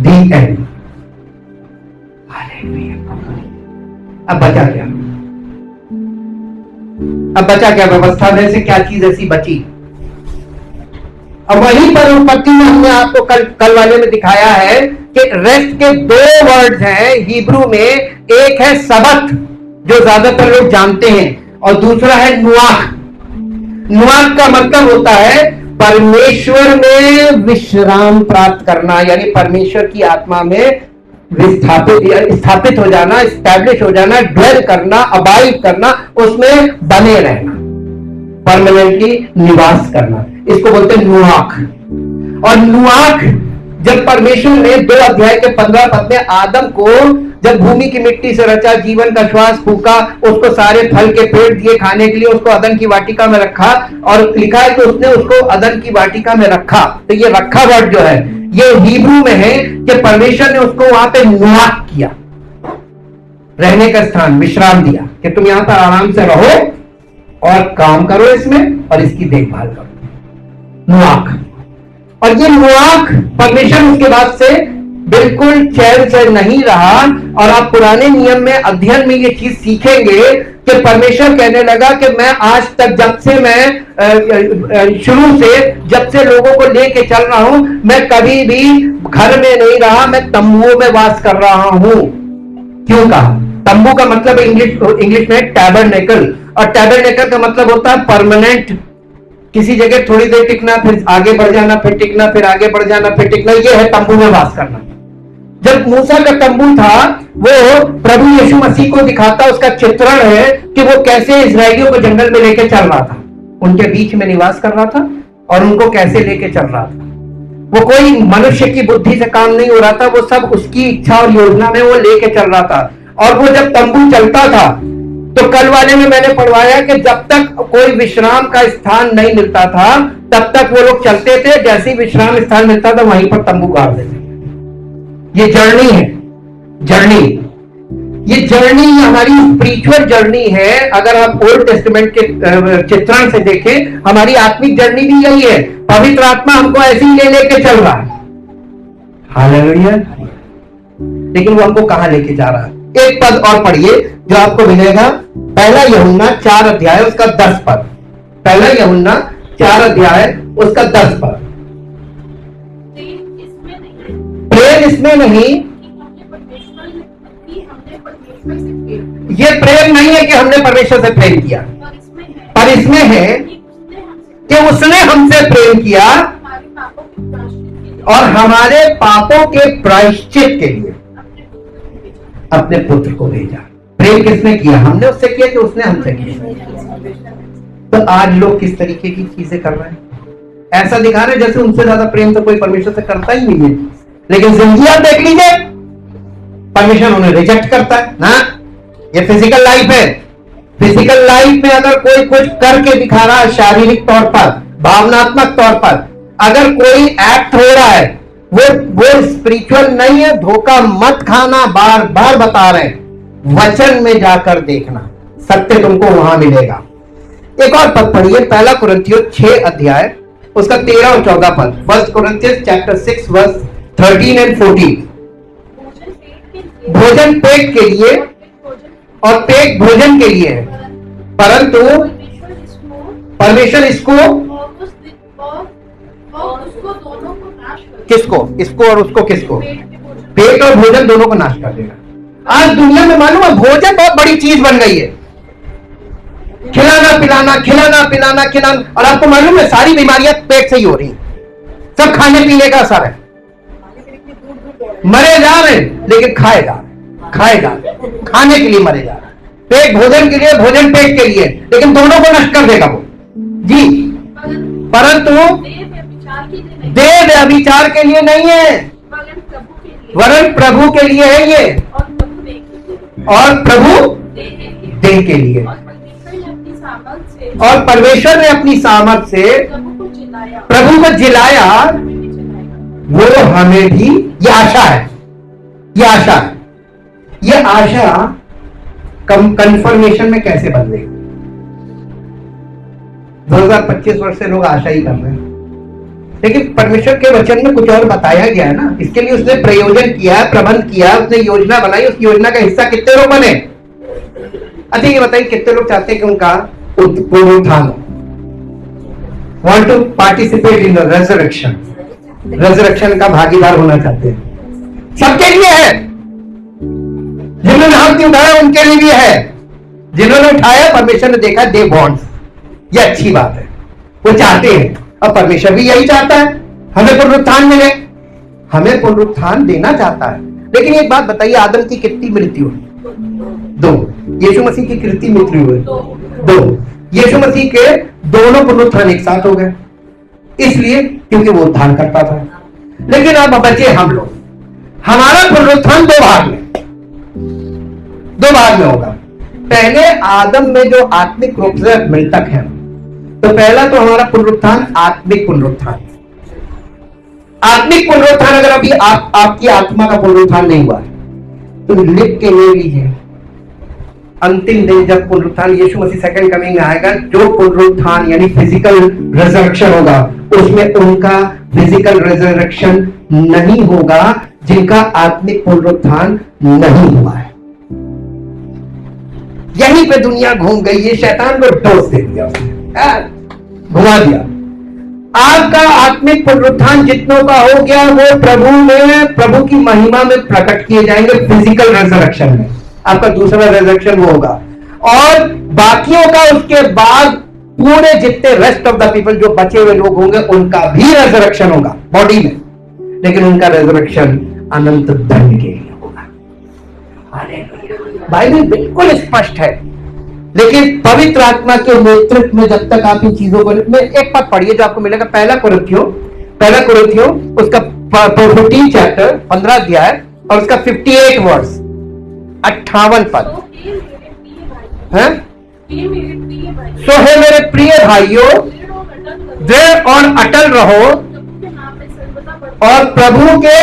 दी एंड। अब बचा क्या? अब बचा क्या? व्यवस्था में से क्या चीज ऐसी बची? अब वहीं पर उत्पत्ति में हमने आपको कल वाले में दिखाया है कि रेस्ट के दो वर्ड्स हैं हिब्रू में। एक है सबत, जो ज्यादातर लोग जानते हैं, और दूसरा है नुआख। नुआख का मतलब होता है परमेश्वर में विश्राम प्राप्त करना, यानी परमेश्वर की आत्मा में स्थापित हो जाना, स्टैब्लिश हो जाना, ड्वेल करना, अबाइड करना, उसमें बने रहना, परमानेंटली निवास करना। इसको बोलते हैं नुआख। और नुआख जब परमेश्वर ने 2 अध्याय के 15 पद में आदम को जब भूमि की मिट्टी से रचा, जीवन का श्वास फूका, उसको सारे फल के पेड़ दिए खाने के लिए, उसको अदन की वाटिका में रखा, और लिखा है कि उसने उसको अदन की वाटिका में रखा। तो ये रखा वर्ड जो है ये हिब्रू में है कि परमेश्वर ने उसको वहां पे नुआख किया, रहने का स्थान, विश्राम दिया कि तुम यहां पर आराम से रहो और काम करो इसमें और इसकी देखभाल करो। नुआख। और ये नुआख परमेश्वर उसके बाद से बिल्कुल चैन से नहीं रहा। और आप पुराने नियम में अध्ययन में ये चीज सीखेंगे कि परमेश्वर कहने लगा कि मैं आज तक जब से मैं शुरू से जब से लोगों को लेके चल रहा हूं, मैं कभी भी घर में नहीं रहा, मैं तंबुओं में वास कर रहा हूं। क्यों कहा? तंबू का मतलब इंग्लिश में टैबरनेकल, और टैबरनेकल का मतलब होता है परमानेंट, किसी जगह थोड़ी देर टिकना, फिर आगे बढ़ जाना, फिर टिकना, फिर आगे बढ़ जाना, फिर टिकना। ये है तंबू में वास करना। जब मूसा का तंबू था वो प्रभु यीशु मसीह को दिखाता, उसका चित्रण है कि वो कैसे इस्राएलियों को जंगल में लेके चल रहा था, उनके बीच में निवास कर रहा था और उनको कैसे लेके चल रहा था। वो कोई मनुष्य की बुद्धि से काम नहीं हो रहा था, वो सब उसकी इच्छा और योजना में वो लेके चल रहा था। और वो जब तंबू चलता था तो कल वाले में मैंने पढ़वाया कि जब तक कोई विश्राम का स्थान नहीं मिलता था तब तक वो लोग चलते थे, जैसे ही विश्राम स्थान मिलता था वहीं पर तंबू गाड़ देते। ये जर्नी है, जर्नी। ये जर्नी हमारी स्पिरिचुअल जर्नी है। अगर आप ओल्ड टेस्टामेंट के चित्रण से देखें, हमारी आत्मिक जर्नी भी यही है। पवित्र आत्मा हमको ऐसे ही लेके चल रहा है। हालेलुया। लेकिन वो हमको कहां लेके जा रहा है? एक पद और पढ़िए जो आपको मिलेगा, पहला यूहन्ना 4 अध्याय उसका 10 पद। पहला यूहन्ना 4 अध्याय उसका 10 पद। प्रेम इसमें नहीं, ये प्रेम नहीं है कि हमने परमेश्वर से प्रेम किया, पर इसमें है कि उसने हमसे प्रेम किया और हमारे पापों के प्रायश्चित के लिए अपने पुत्र को भेजा। प्रेम किसने किया? हमने उससे किया कि उसने हमसे किया? तो आज लोग किस तरीके की चीजें कर रहे हैं? ऐसा दिखा रहे जैसे उनसे ज्यादा प्रेम तो कोई परमेश्वर से करता ही नहीं है। लेकिन जिंदगी आप देख लीजिए, परमेश्वर उन्हें रिजेक्ट करता है ना। ये फिजिकल लाइफ है। फिजिकल लाइफ में अगर कोई कुछ करके दिखा रहा है, शारीरिक तौर पर, भावनात्मक तौर पर अगर कोई एक्ट हो रहा है, वो स्पिरिचुअल नहीं है। धोखा मत खाना, बार बार बता रहे हैं। वचन में जाकर देखना, सत्य तुमको वहां मिलेगा। एक और पद पढ़िए, पहला कुरिन्थियों 6 अध्याय उसका 13 और 14 पद। 1 Corinthians chapter 6 verse 13 and 14। भोजन पेट के लिए और पेट भोजन के लिए है, परंतु परमेश्वर इसको किसको? इसको और उसको किसको? पेट और भोजन दोनों को नाश कर देगा। आज दुनिया में मालूम है भोजन बहुत बड़ी चीज बन गई है। खिलाना पिलाना, खिलाना पिलाना, खिलाना। और आपको मालूम है सारी बीमारियां पेट से ही हो रही हैं। सब खाने पीने का असर है। मरे जा रहे हैं लेकिन खाए जा रहे, खाए जा रहे, खाने के लिए मरे जा रहे। पेट भोजन के लिए, भोजन पेट के लिए, लेकिन दोनों को नष्ट कर देगा वो जी। परंतु देह व्यभिचार के लिए नहीं है, वरन प्रभु के लिए है ये, और प्रभु देह के लिए। और परमेश्वर ने अपनी सामर्थ से प्रभु को जिलाया, वो हमें भी, ये आशा है, ये आशा है, ये आशा कंफर्मेशन में कैसे बदलेगी? 2025 वर्ष से लोग आशा ही कर रहे हैं, लेकिन परमेश्वर के वचन में कुछ और बताया गया है ना। इसके लिए उसने प्रयोजन किया, प्रबंध किया, उसने योजना बनाई। उस योजना का हिस्सा कितने लोग बने? अच्छा ये बताइए, कितने लोग चाहते हैं कि उनका पुनरुत्थान हो? Want to participate in the resurrection? Resurrection का भागीदार होना चाहते हैं। सबके लिए है, जिन्होंने हाथ नहीं उठाया उनके लिए भी है, जिन्होंने उठाया परमेश्वर ने देखा दे वांट्स, ये अच्छी बात है, वो चाहते हैं। अब परमेश्वर भी यही चाहता है, हमें पुनरुत्थान मिले, हमें पुनरुत्थान देना चाहता है। लेकिन एक बात बताइए, आदम की कितनी मृत्यु हुई? 2। यीशु मसीह की कितनी मृत्यु हुई? 2। यीशु मसीह के दोनों पुनरुत्थान एक साथ हो गए, इसलिए क्योंकि वो उद्धार करता था। लेकिन अब बचे हम लोग, हमारा पुनरुत्थान 2 भाग में होगा। पहले आदम में जो आत्मिक रूप से मृतक है, तो पहला तो हमारा पुनरुत्थान आत्मिक पुनरुत्थान। आत्मिक पुनरुत्थान अगर अभी आपकी आत्मा का पुनरुत्थान नहीं हुआ तो लिख के ले लीजिए, अंतिम दिन जब पुनरुत्थान यीशु मसीह सेकंड कमिंग आएगा, जो पुनरुत्थान यानी फिजिकल रिजरेक्शन होगा, उसमें उनका फिजिकल रिजरेक्शन नहीं होगा जिनका आत्मिक पुनरुत्थान नहीं हुआ है। यहीं पे दुनिया घूम गई, ये शैतान को डोज दे दिया उसने, घुमा दिया। आपका आत्मिक पुनरुत्थान जितनों का हो गया वो प्रभु की महिमा में प्रकट किए जाएंगे फिजिकल रिजरेक्शन में। आपका दूसरा रिजरेक्शन वो होगा, और बाकियों का उसके बाद पूरे जितने रेस्ट ऑफ द पीपल जो बचे हुए लोग होंगे उनका भी रिजरेक्शन होगा बॉडी में, लेकिन उनका रिजरेक्शन अनंत दंड के लिए होगा। बाइबल बिल्कुल स्पष्ट है, लेकिन पवित्र आत्मा के नेतृत्व में जब तक आप इन चीजों को, में एक पद पढ़िए जो आपको मिलेगा, पहला कुरिन्थियों उसका 14 चैप्टर 15 अध्याय और उसका 58 वर्स 58 पद। सो है मेरे प्रिय भाइयों, दृढ़ और अटल रहो और प्रभु के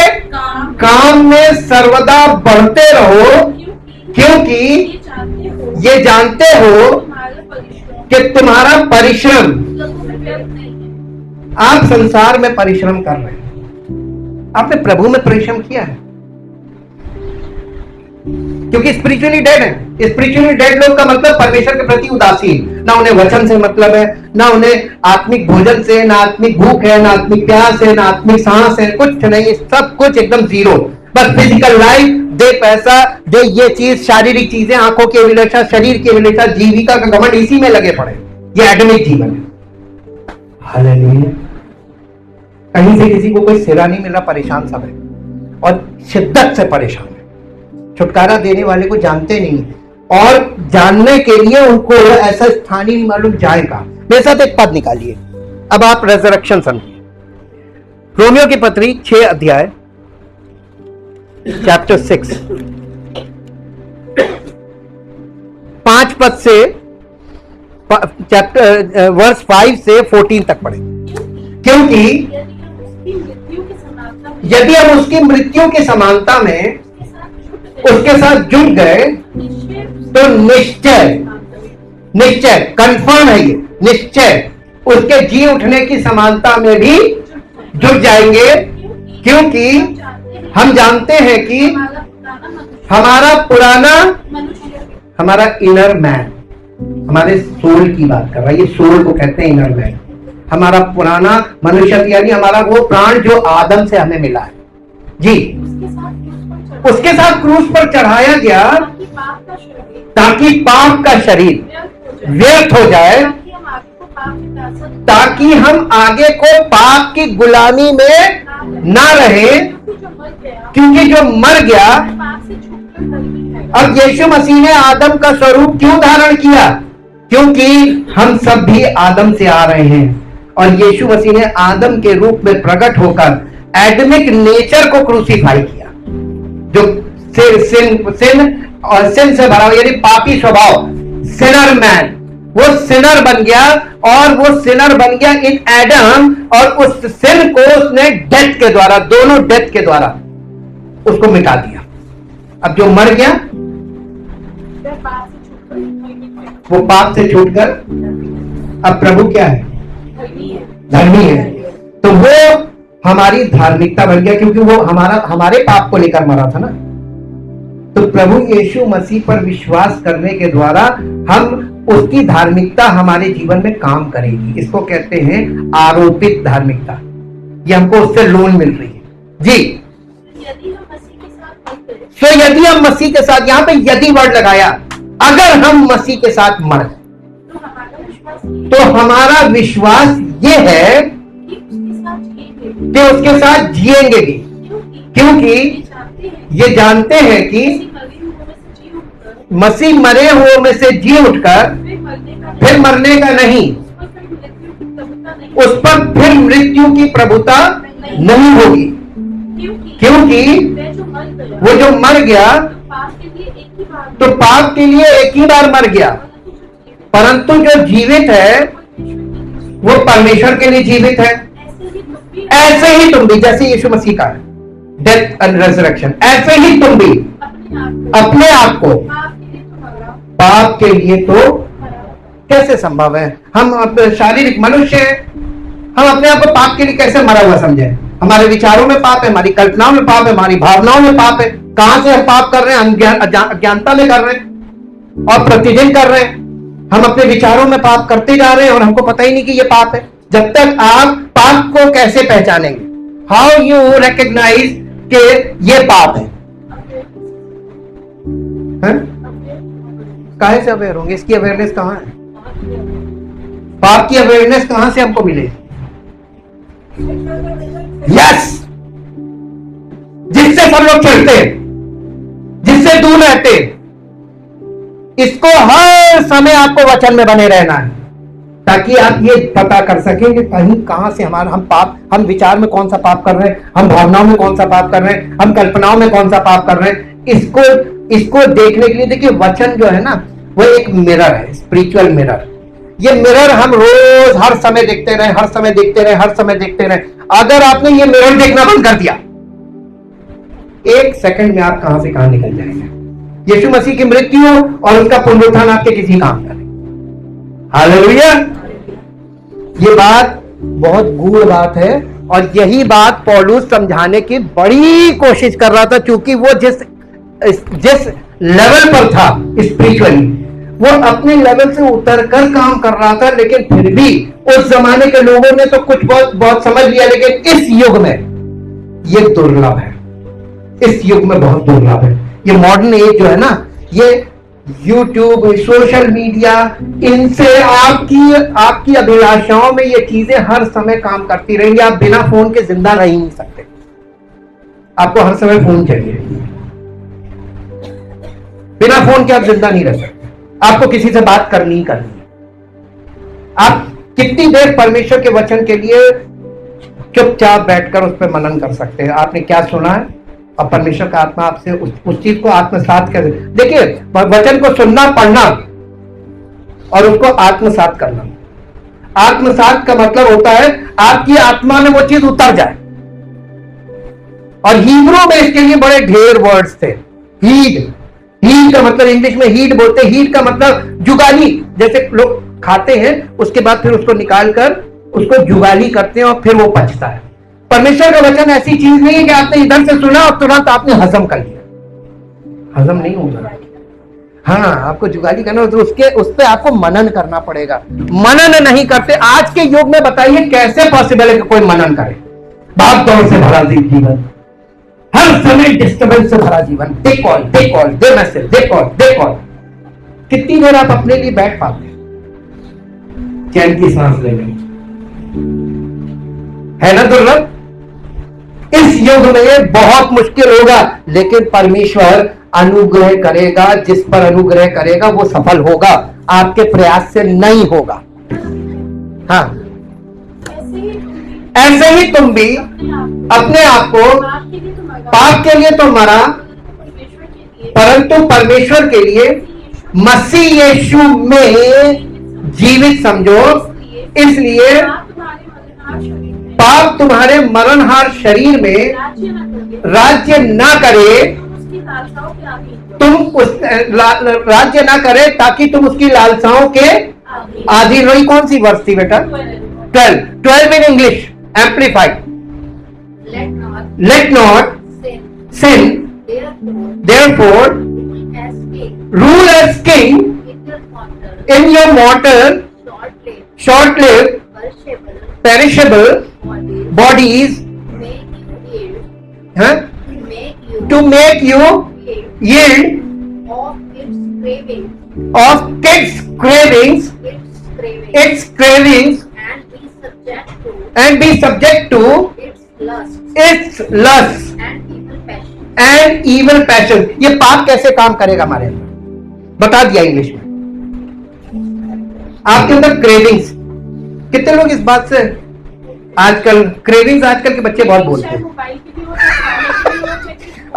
काम में सर्वदा बढ़ते रहो, क्योंकि ये जानते हो कि तुम्हारा परिश्रम, आप संसार में परिश्रम कर रहे हैं, आपने प्रभु में परिश्रम किया है, क्योंकि स्पिरिचुअली डेड है। स्पिरिचुअली डेड लोग का मतलब परमेश्वर के प्रति उदासीन, ना उन्हें वचन से मतलब है, ना उन्हें आत्मिक भोजन से, ना आत्मिक भूख है, ना आत्मिक प्यास है, ना आत्मिक सांस है, कुछ नहीं, सब कुछ एकदम जीरो। बस फिजिकल लाइफ, दे पैसा, दे ये चीज, शारीरिक चीजें, आंखों की अभिलाषा, शरीर की अभिलाषा, जीविका का घमंड, इसी में लगे पड़े। ये एडमिक जीवन है। हालेलुया। कहीं से किसी को कोई सिरा नहीं मिल रहा, परेशान सब है और शिद्दत से परेशान है, छुटकारा देने वाले को जानते नहीं, और जानने के लिए उनको ऐसा स्थान ही नहीं मालूम जाएगा। मेरे साथ एक पद निकालिए, अब आप रेजरेक्शन समझिए। रोमियो की पत्री 6 अध्याय चैप्टर 6 5 पद से चैप्टर वर्स 5 से 14 तक पढ़े। क्योंकि यदि हम उसकी मृत्यु की समानता में उसके साथ जुड़ गए तो निश्चय कंफर्म है, ये निश्चय उसके जी उठने की समानता में भी जुड़ जाएंगे, क्योंकि हम जानते हैं कि हमारा इनर मैन, हमारे सोल की बात कर रहा है, ये सोल को कहते हैं इनर मैन, हमारा पुराना मनुष्य यानी हमारा वो प्राण जो आदम से हमें मिला है जी, उसके साथ क्रूस पर चढ़ाया गया ताकि पाप का शरीर व्यर्थ हो जाए, ताकि हम आगे को पाप की गुलामी में ना रहे, क्योंकि जो मर गया, पाप से छूटकर धर्मी है। अब यीशु मसीह ने आदम का स्वरूप क्यों धारण किया? क्योंकि हम सब भी आदम से आ रहे हैं, और यीशु मसीह ने आदम के रूप में प्रकट होकर एडमिक नेचर को क्रूसीफाई किया, जो सिन से भरा हुआ, यानी पापी स्वभाव, सिनर मैन, वो सिनर बन गया, और वो सिनर बन गया इन एडम, और उस सिन को उसने डेथ के द्वारा, दोनों डेथ के द्वारा उसको मिटा दिया। अब जो मर गया वह पाप से छूटकर धर्मी है। वो पाप से छूटकर अब प्रभु क्या है? धर्मी है। धर्मी है। तो वो हमारी धार्मिकता बन गया, क्योंकि वो हमारे पाप को लेकर मरा था ना। तो प्रभु यीशु मसीह पर विश्वास करने के द्वारा हम उसकी धार्मिकता हमारे जीवन में काम करेगी। इसको कहते हैं आरोपित धार्मिकता। ये हमको उससे लोन मिल रही है जी। यदि हम मसीह के साथ मरते हैं, तो यदि हम मसीह के साथ, यहाँ पे यदि वर्ड लगाया, अगर हम मसीह के साथ मर, तो हमारा विश्वास ये तो हमारा विश्वास ये है कि उसके साथ जिएंगे, कि उसके साथ जिएंगे भी, क्योंकि ये जानते हैं ये जानते हैं कि किसी मरे हुए में से जी मसीह मरे हुए में से जी उठकर उठकर फिर मरने का नहीं, उस पर फिर मृत्यु की प्रभुता नहीं होगी, क्योंकि वो जो मर गया तो पाप के लिए एक ही बार मर गया, परंतु जो जीवित है वो परमेश्वर के लिए जीवित है। ऐसे ही तुम भी, जैसे यीशु मसीह का डेथ एंड रेजरेक्शन, ऐसे ही तुम भी अपने आप को पाप के लिए तो कैसे संभव है? हम शारीरिक मनुष्य हैं, हम अपने आप को पाप के लिए कैसे मरा हुआ समझे? हमारे विचारों में पाप है, हमारी कल्पनाओं में पाप है, हमारी भावनाओं में पाप है। कहां से हम पाप कर रहे हैं? हम अज्ञानता में कर रहे हैं और प्रतिदिन कर रहे हैं। हम अपने विचारों में पाप करते जा रहे हैं और हमको पता ही नहीं कि ये पाप है। जब तक आप पाप को कैसे पहचानेंगे? हाउ यू रिकॉग्नाइज कि ये पाप है? काहे से अवेयर होंगे? इसकी अवेयरनेस कहां है? पाप की अवेयरनेस कहां से हमको मिले? यस, जिससे सब लोग चलते हैं, जिससे दूर रहते हैं। इसको हर समय आपको वचन में बने रहना है, ताकि आप ये पता कर सकें कि कहीं कहां से हम विचार में कौन सा पाप कर रहे हैं, हम भावनाओं में कौन सा पाप कर रहे हैं, हम कल्पनाओं में कौन सा पाप कर रहे हैं। इसको देखने के लिए देखिए, वचन जो है ना, वो एक मिरर है, स्पिरिचुअल मिरर। ये मिरर हम रोज हर समय देखते रहे, हर समय देखते रहे, हर समय देखते रहे। अगर आपने ये मिरर देखना बंद कर दिया, एक सेकंड में आप कहां से कहां निकल जाएंगे। यीशु मसीह की मृत्यु और उसका पुनरुत्थान आपके किसी काम का नहीं। हालेलुया। ये बात बहुत गूढ़ बात है, और यही बात पौलुस समझाने की बड़ी कोशिश कर रहा था, क्योंकि वो जिस लेवल पर था स्पिरिचुअली, वो अपने लेवल से उतरकर काम कर रहा था। लेकिन फिर भी उस जमाने के लोगों ने तो कुछ बहुत समझ लिया, लेकिन इस युग में ये दुर्लभ है। इस युग में बहुत दुर्लभ है। ये मॉडर्न एज जो है ना, ये यूट्यूब, सोशल मीडिया, इनसे आपकी अभिलाषाओं में ये चीजें हर समय काम करती रहेंगी। आप बिना फोन के जिंदा रह ही नहीं सकते, आपको हर समय फोन चाहिए। बिना फोन के आप जिंदा नहीं रह सकते, आपको किसी से बात करनी ही करनी है। आप कितनी देर परमेश्वर के वचन के लिए चुपचाप बैठकर उस पर मनन कर सकते हैं? आपने क्या सुना है, और परमेश्वर का आत्मा आपसे उस चीज को आत्मसात कर। देखिए, वचन को सुनना, पढ़ना और उसको आत्मसात करना। आत्मसात का मतलब होता है आपकी आत्मा में वो चीज उतर जाए। और हिब्रू में इसके लिए बड़े ढेर वर्ड्स थे। हीड का मतलब इंग्लिश में हीड बोलते हैं। हीड का मतलब जुगाली, जैसे लोग खाते हैं उसके बाद फिर उसको निकालकर उसको जुगाली करते हैं और फिर वो पचता है। परमेश्वर का वचन ऐसी चीज नहीं है कि आपने इधर से सुना और तुरंत आपने हजम कर लिया। हजम नहीं होगा। हाँ, आपको जुगाली करना तो उस पर आपको मनन करना पड़ेगा। मनन नहीं करते। आज के युग में बताइए कैसे पॉसिबल है कि कोई मनन करे? भाग दौड़ से भरा जीवन, हर समय डिस्टर्बेंस से भरा जीवन। They call, they message, they call. कितनी देर आप अपने लिए बैठ पाते हैं चैन की सांस लेने? है ना दुर्लभ? इस युग में बहुत मुश्किल होगा, लेकिन परमेश्वर अनुग्रह करेगा। जिस पर अनुग्रह करेगा वो सफल होगा, आपके प्रयास से नहीं होगा। हाँ, ऐसे ही तुम भी अपने आप को पाप के लिए तो मरा, परंतु परमेश्वर के लिए मसीह यीशु में जीवित समझो। इसलिए पाप तुम्हारे मरणहार शरीर में राज्य ना करे, तुम उस राज्य ना करे ताकि तुम उसकी लालसाओं के अधीन रही। कौन सी वर्ष थी बेटा? 12 in English amplified. Let not sin therefore rule as king in your mortal short-lived perishable bodies to make you yield of its cravings and be subject to its lust and evil passion। ये पाप कैसे काम करेगा हमारे अंदर बता दिया इंग्लिश में। आपके अंदर क्रेविंग्स, कितने लोग इस बात से आजकल क्रेविंग्स, आजकल के बच्चे बहुत बोलते हैं।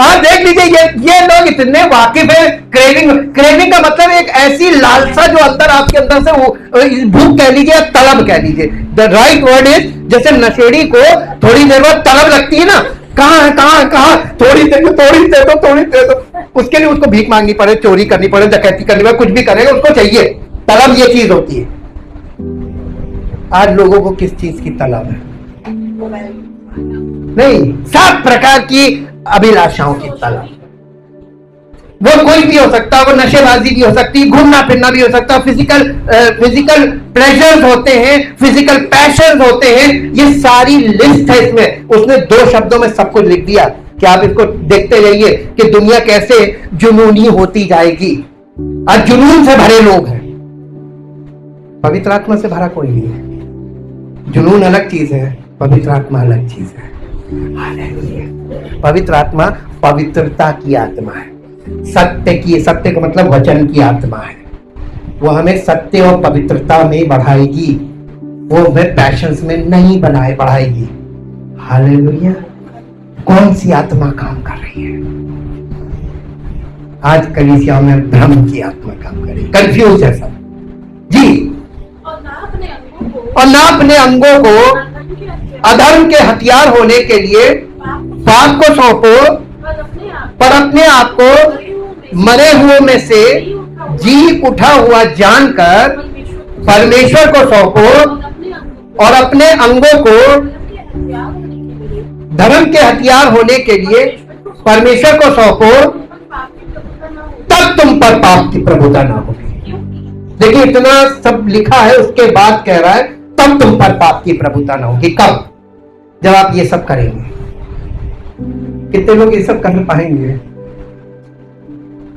आप देख लीजिए ये लोग इतने वाकिफ है। क्रेविंग का मतलब एक ऐसी लालसा जो अंदर आपके अंदर से वो भूख कह लीजिए, तलब कह लीजिए। द राइट वर्ड इज, जैसे नशेड़ी को थोड़ी देर बाद तलब लगती है ना, कहाँ है कहाँ, थोड़ी दे दो। उसके लिए उसको भीख मांगनी पड़े, चोरी करनी पड़े, डकैती करनी पड़े, कुछ भी करेगा उसको चाहिए। तलब ये चीज होती है। आज लोगों को किस चीज की तलब है? नहीं, सब प्रकार की अभिलाषाओं की तलब। वो कोई भी हो सकता है, वो नशेबाजी भी हो सकती है, घूमना फिरना भी हो सकता है, फिजिकल प्लेजर्स होते हैं, फिजिकल पैशंस होते हैं। ये सारी लिस्ट है इसमें। उसने 2 शब्दों में सब कुछ लिख दिया कि आप इसको देखते जाइए कि दुनिया कैसे जुनूनी होती जाएगी। आज जुनून से भरे लोग हैं, पवित्र आत्मा से भरा कोई नहीं है। जुनून अलग चीज है, पवित्र आत्मा अलग चीज है। पवित्र आत्मा पवित्रता की आत्मा है, सत्य का मतलब वचन की आत्मा है। वो हमें सत्य और पवित्रता में बढ़ाएगी, वो हमें पैशंस में नहीं बढ़ाएगी। हालेलुया। कौन सी आत्मा काम कर रही है? आज कलीसिया में भ्रम की आत्मा काम कर रही है, कंफ्यूज है सब जी। और ना अपने अंगों को अधर्म के हथियार होने के लिए पाप को सौंपो, पर अपने आप को मरे हुए में से जी उठा हुआ जानकर परमेश्वर को सौंपो, और अपने अंगों को धर्म के हथियार होने के लिए परमेश्वर को सौंपो, तब तुम पर पाप की प्रभुता ना होगी। देखिए इतना सब लिखा है, उसके बाद कह रहा है तब तुम पर पाप की प्रभुता ना होगी। कब? जब आप ये सब करेंगे। कितने लोग ये सब कर पाएंगे?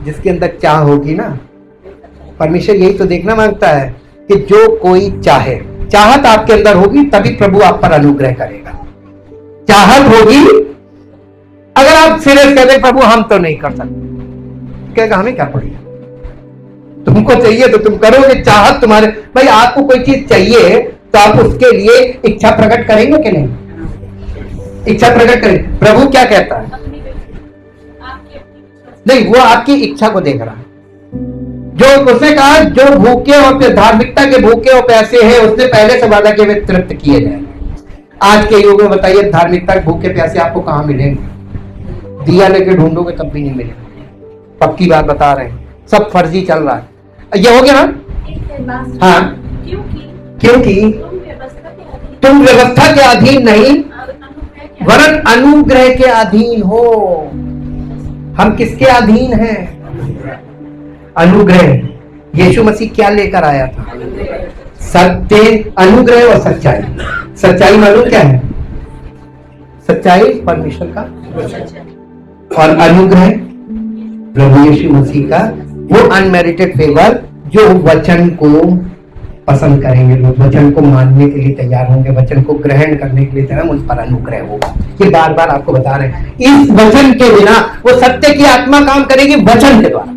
जिसके अंदर चाह होगी ना। परमेश्वर यही तो देखना मांगता है कि जो कोई चाहे, चाहत आपके अंदर होगी तभी प्रभु आप पर अनुग्रह करेगा। चाहत होगी। अगर आप सीरियस कहते हैं प्रभु हम तो नहीं कर सकते, कहेगा हमें क्या पड़ेगा, तुमको चाहिए तो तुम करोगे। चाहत तुम्हारे, भाई आपको कोई चीज चाहिए तो आप उसके लिए इच्छा प्रकट करेंगे कि नहीं? इच्छा प्रकट करें। प्रभु क्या कहता है? नहीं, वो आपकी इच्छा को देख रहा है। जो उसने कहा जो भूखे और धार्मिकता के भूखे और प्यासे हैं, उसने पहले से वादा किया वे तृप्त किए जाएंगे। आज के युग में बताइए धार्मिकता के भूखे प्यासे आपको कहां मिलेंगे? दिया लेके ढूंढोगे तब भी नहीं मिलेंगे। पक्की बात बता रहे हैं, सब फर्जी चल रहा है। ये हो गया ना? हाँ, क्योंकि तुम व्यवस्था के अधीन नहीं वरन अनुग्रह के अधीन हो। हम किसके अधीन हैं? अनुग्रह। यीशु मसीह क्या लेकर आया था? सत्य, अनुग्रह और सच्चाई। सच्चाई मालूम क्या है? सच्चाई परमेश्वर का, और अनुग्रह प्रभु यीशु मसीह का, वो अनमेरिटेड फेवर जो वचन को पसंद करेंगे, लोग वचन को मानने के लिए तैयार होंगे, वचन को ग्रहण करने के लिए तैयार, उन पर अनुग्रह होगा। ये बार बार आपको बता रहे हैं। इस वचन के बिना वो सत्य की आत्मा काम करेगी वचन के द्वारा,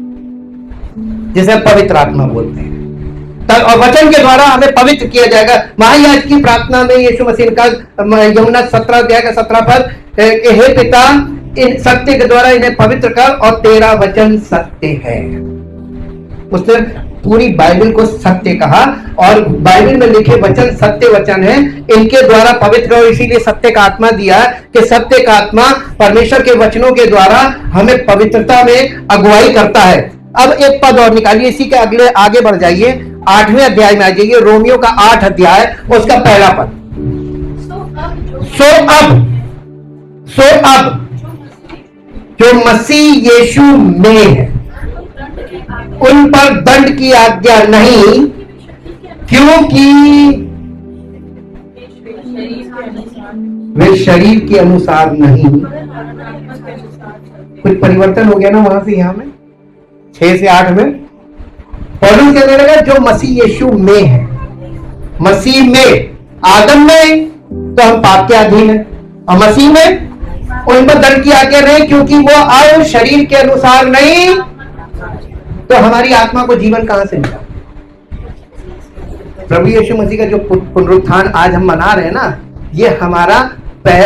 जिसे पवित्र आत्मा बोलते हैं। और वचन के द्वारा हमें पवित्र किया जाएगा। महायाजक की प्रार्थना में यीशु मसीह का यूहन्ना 17 अध्याय का 17 पद, हे पिता, इन सत्य के द्वारा इन्हें पवित्र कर और तेरा वचन सत्य है। उसने पूरी बाइबल को सत्य कहा और बाइबल में लिखे वचन सत्य वचन है, इनके द्वारा पवित्र, और इसीलिए सत्य का आत्मा दिया कि सत्य का आत्मा परमेश्वर के वचनों के द्वारा हमें पवित्रता में अगुवाई करता है। अब एक पद और निकालिए, इसी के अगले आगे बढ़ जाइए, 8वें अध्याय में आ जाइए, रोमियो का 8 अध्याय, उसका पहला पद। सो अब जो मसीह यीशु में है उन पर दंड की आज्ञा नहीं, क्योंकि वे शरीर के अनुसार नहीं। कुछ परिवर्तन हो गया ना वहां से यहां में, 6 से 8 में पौलुस कहने लगा जो मसीह यीशु में है। मसीह में, आदम में तो हम पाप के अधीन है, और मसीह में उन पर दंड की आज्ञा नहीं, क्योंकि वो अब शरीर के अनुसार नहीं। तो हमारी आत्मा को जीवन कहां से मिला? प्रभु यीशु मसीह का जो पुनरुत्थान आज हम मना रहे हैं ना, ये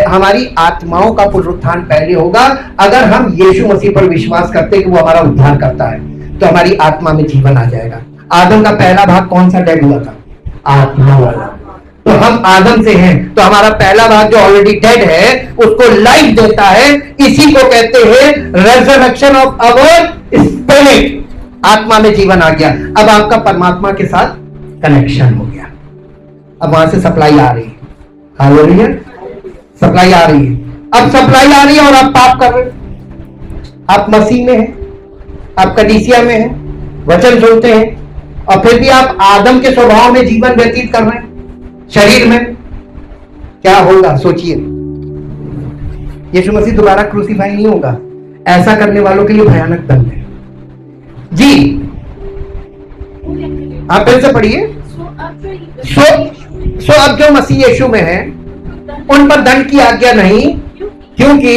हमारी आत्माओं का पुनरुत्थान पहले होगा। अगर हम यीशु मसीह पर विश्वास करते कि वो हमारा उद्धार करता है, तो हमारी आत्मा में जीवन आ जाएगा। आदम का पहला भाग कौन सा डेड हुआ था? आत्मा वाला। तो हम आदम से हैं, तो हमारा पहला भाग जो ऑलरेडी डेड है उसको लाइफ देता है। इसी को कहते हैं रेजरेक्शन ऑफ आवर स्पिरिट। आत्मा में जीवन आ गया, अब आपका परमात्मा के साथ कनेक्शन हो गया। अब वहां से सप्लाई आ रही है, हालेलुया, सप्लाई आ रही है। अब सप्लाई आ रही है और आप पाप कर रहे हैं। आप मसीह में हैं, आप कलीसिया में हैं, वचन सुनते हैं, और फिर भी आप आदम के स्वभाव में जीवन व्यतीत कर रहे हैं शरीर में। क्या होगा सोचिए। यीशु मसीह दोबारा क्रूसीफाई नहीं होगा। ऐसा करने वालों के लिए भयानक दंड है जी। आप फिर से पढ़िए। सो अब जो मसीह यीशु में है उन पर दंड की आज्ञा नहीं, क्योंकि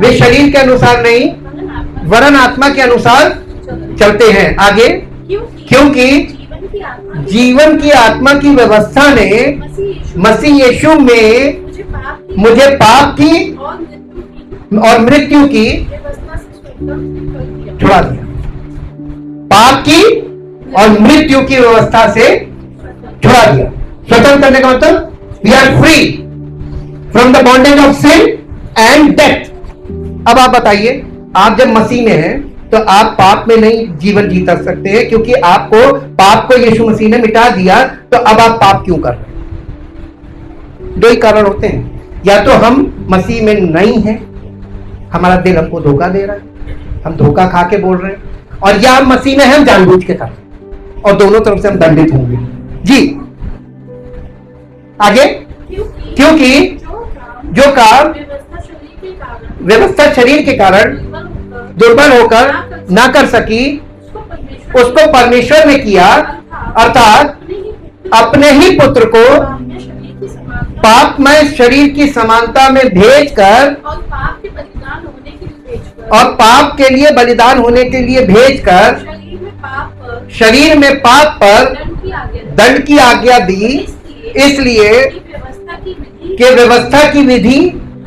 वे शरीर के अनुसार नहीं वरन आत्मा के अनुसार चलते हैं। आगे, क्योंकि जीवन की आत्मा की व्यवस्था ने मसीह यीशु में मुझे पाप की और मृत्यु की छुड़ा दिया। पाप की और मृत्यु की व्यवस्था से छुड़ा दिया। स्वतंत्र करने का मतलब we are free from the bondage of sin and death. अब आप बताइए, आप जब मसीह में हैं तो आप पाप में नहीं जीवन जीता सकते हैं, क्योंकि आपको पाप को यीशु मसीह ने मिटा दिया। तो अब आप पाप क्यों कर रहे हैं? 2 ही कारण होते हैं, या तो हम मसीह में नहीं हैं, हमारा दिल हमको धोखा दे रहा है, हम धोखा खा के बोल रहे हैं, और या हम मसीह में हम जानबूझ के कर रहे हैं, और दोनों तरफ से हम दंडित होंगे जी। आगे, क्योंकि जो काम व्यवस्था शरीर के कारण दुर्बल होकर ना कर सकी, उसको परमेश्वर ने किया, अर्थात अपने ही पुत्र को पापमय शरीर की समानता में भेजकर और पाप के लिए बलिदान होने के लिए भेजकर शरीर में पाप पर दंड की आज्ञा दी, इसलिए कि व्यवस्था की विधि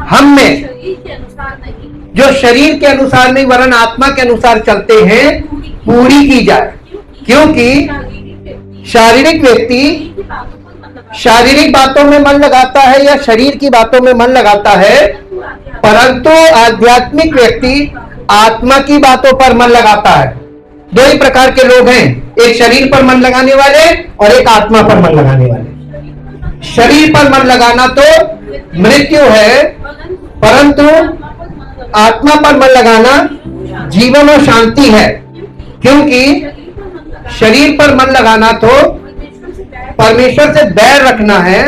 हम में जो शरीर के अनुसार नहीं वरन आत्मा के अनुसार चलते हैं पूरी की जाए। क्योंकि शारीरिक व्यक्ति शारीरिक बातों में मन लगाता है या शरीर की बातों में मन लगाता है, परंतु आध्यात्मिक व्यक्ति आत्मा की बातों पर मन लगाता है। 2 ही प्रकार के लोग हैं, एक शरीर पर मन लगाने वाले और एक आत्मा पर मन लगाने वाले। शरीर पर मन लगाना तो मृत्यु है, परंतु आत्मा पर मन लगाना जीवन और शांति है। क्योंकि शरीर पर मन लगाना तो परमेश्वर से बैर रखना है।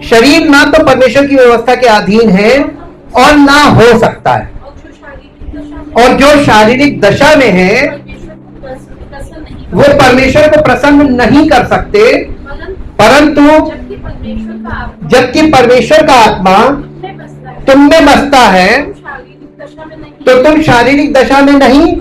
शरीर ना तो परमेश्वर की व्यवस्था के अधीन है और ना हो सकता है, और जो शारीरिक दशा में है वो परमेश्वर को प्रसन्न नहीं कर सकते, परंतु जबकि परमेश्वर का आत्मा तुम में बसता है तो तुम शारीरिक दशा में नहीं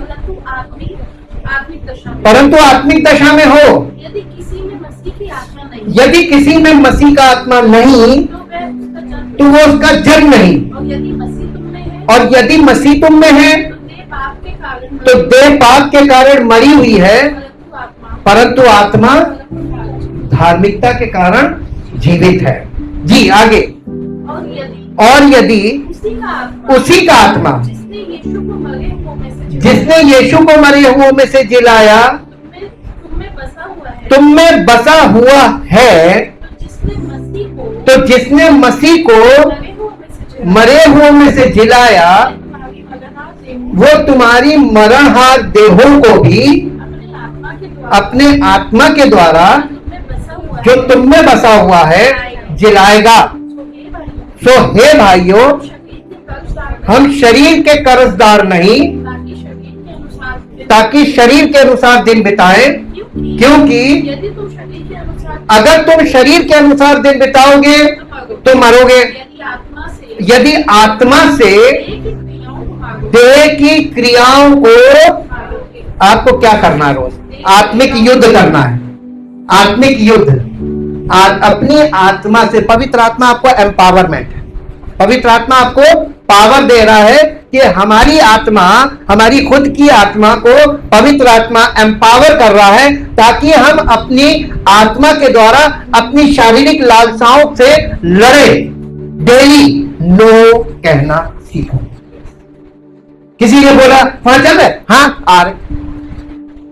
परंतु आत्मिक दशा में हो। यदि किसी में मसीह की आत्मा नहीं, यदि किसी में मसीह का आत्मा नहीं तो वह उसका जन्म तो वो उसका जन्म नहीं। और यदि मसीह तुम में है, और यदि मसीह तुम में है तो देह पाप के कारण तो देह पाप के कारण मरी हुई है, परंतु आत्मा धार्मिकता के कारण जीवित है। जी आगे। और यदि उसी का आत्मा जिसने यीशु को मरे हुओं में से जिसने यीशु को मरे हुओं में से जिलाया तुम में बसा हुआ है, तुम में बसा हुआ है, तो जिसने मसीह को तो जिसने मसीह को मरे हुओं में से मरे हुओं में से जिलाया, वो तुम्हारी मरणहार देहों को भी अपने आत्मा के द्वारा जो तुम में बसा हुआ है जिलाएगा। सो हे भाइयों, हम शरीर के कर्जदार नहीं ताकि शरीर के अनुसार दिन बिताएं, क्योंकि अगर तुम शरीर के अनुसार दिन बिताओगे तो मरोगे। यदि आत्मा से देह की क्रियाओं को आपको क्या करना है? रोज आत्मिक युद्ध करना है। आत्मिक युद्ध अपनी आत्मा से। पवित्र आत्मा आपको एम्पावरमेंट है। पवित्र आत्मा आपको पावर दे रहा है कि हमारी आत्मा, हमारी खुद की आत्मा को पवित्र आत्मा एम्पावर कर रहा है ताकि हम अपनी आत्मा के द्वारा अपनी शारीरिक लालसाओं से लड़े। डेली नो कहना सीखो। किसी ने बोला हाँ चल रहे, हाँ आ रहे,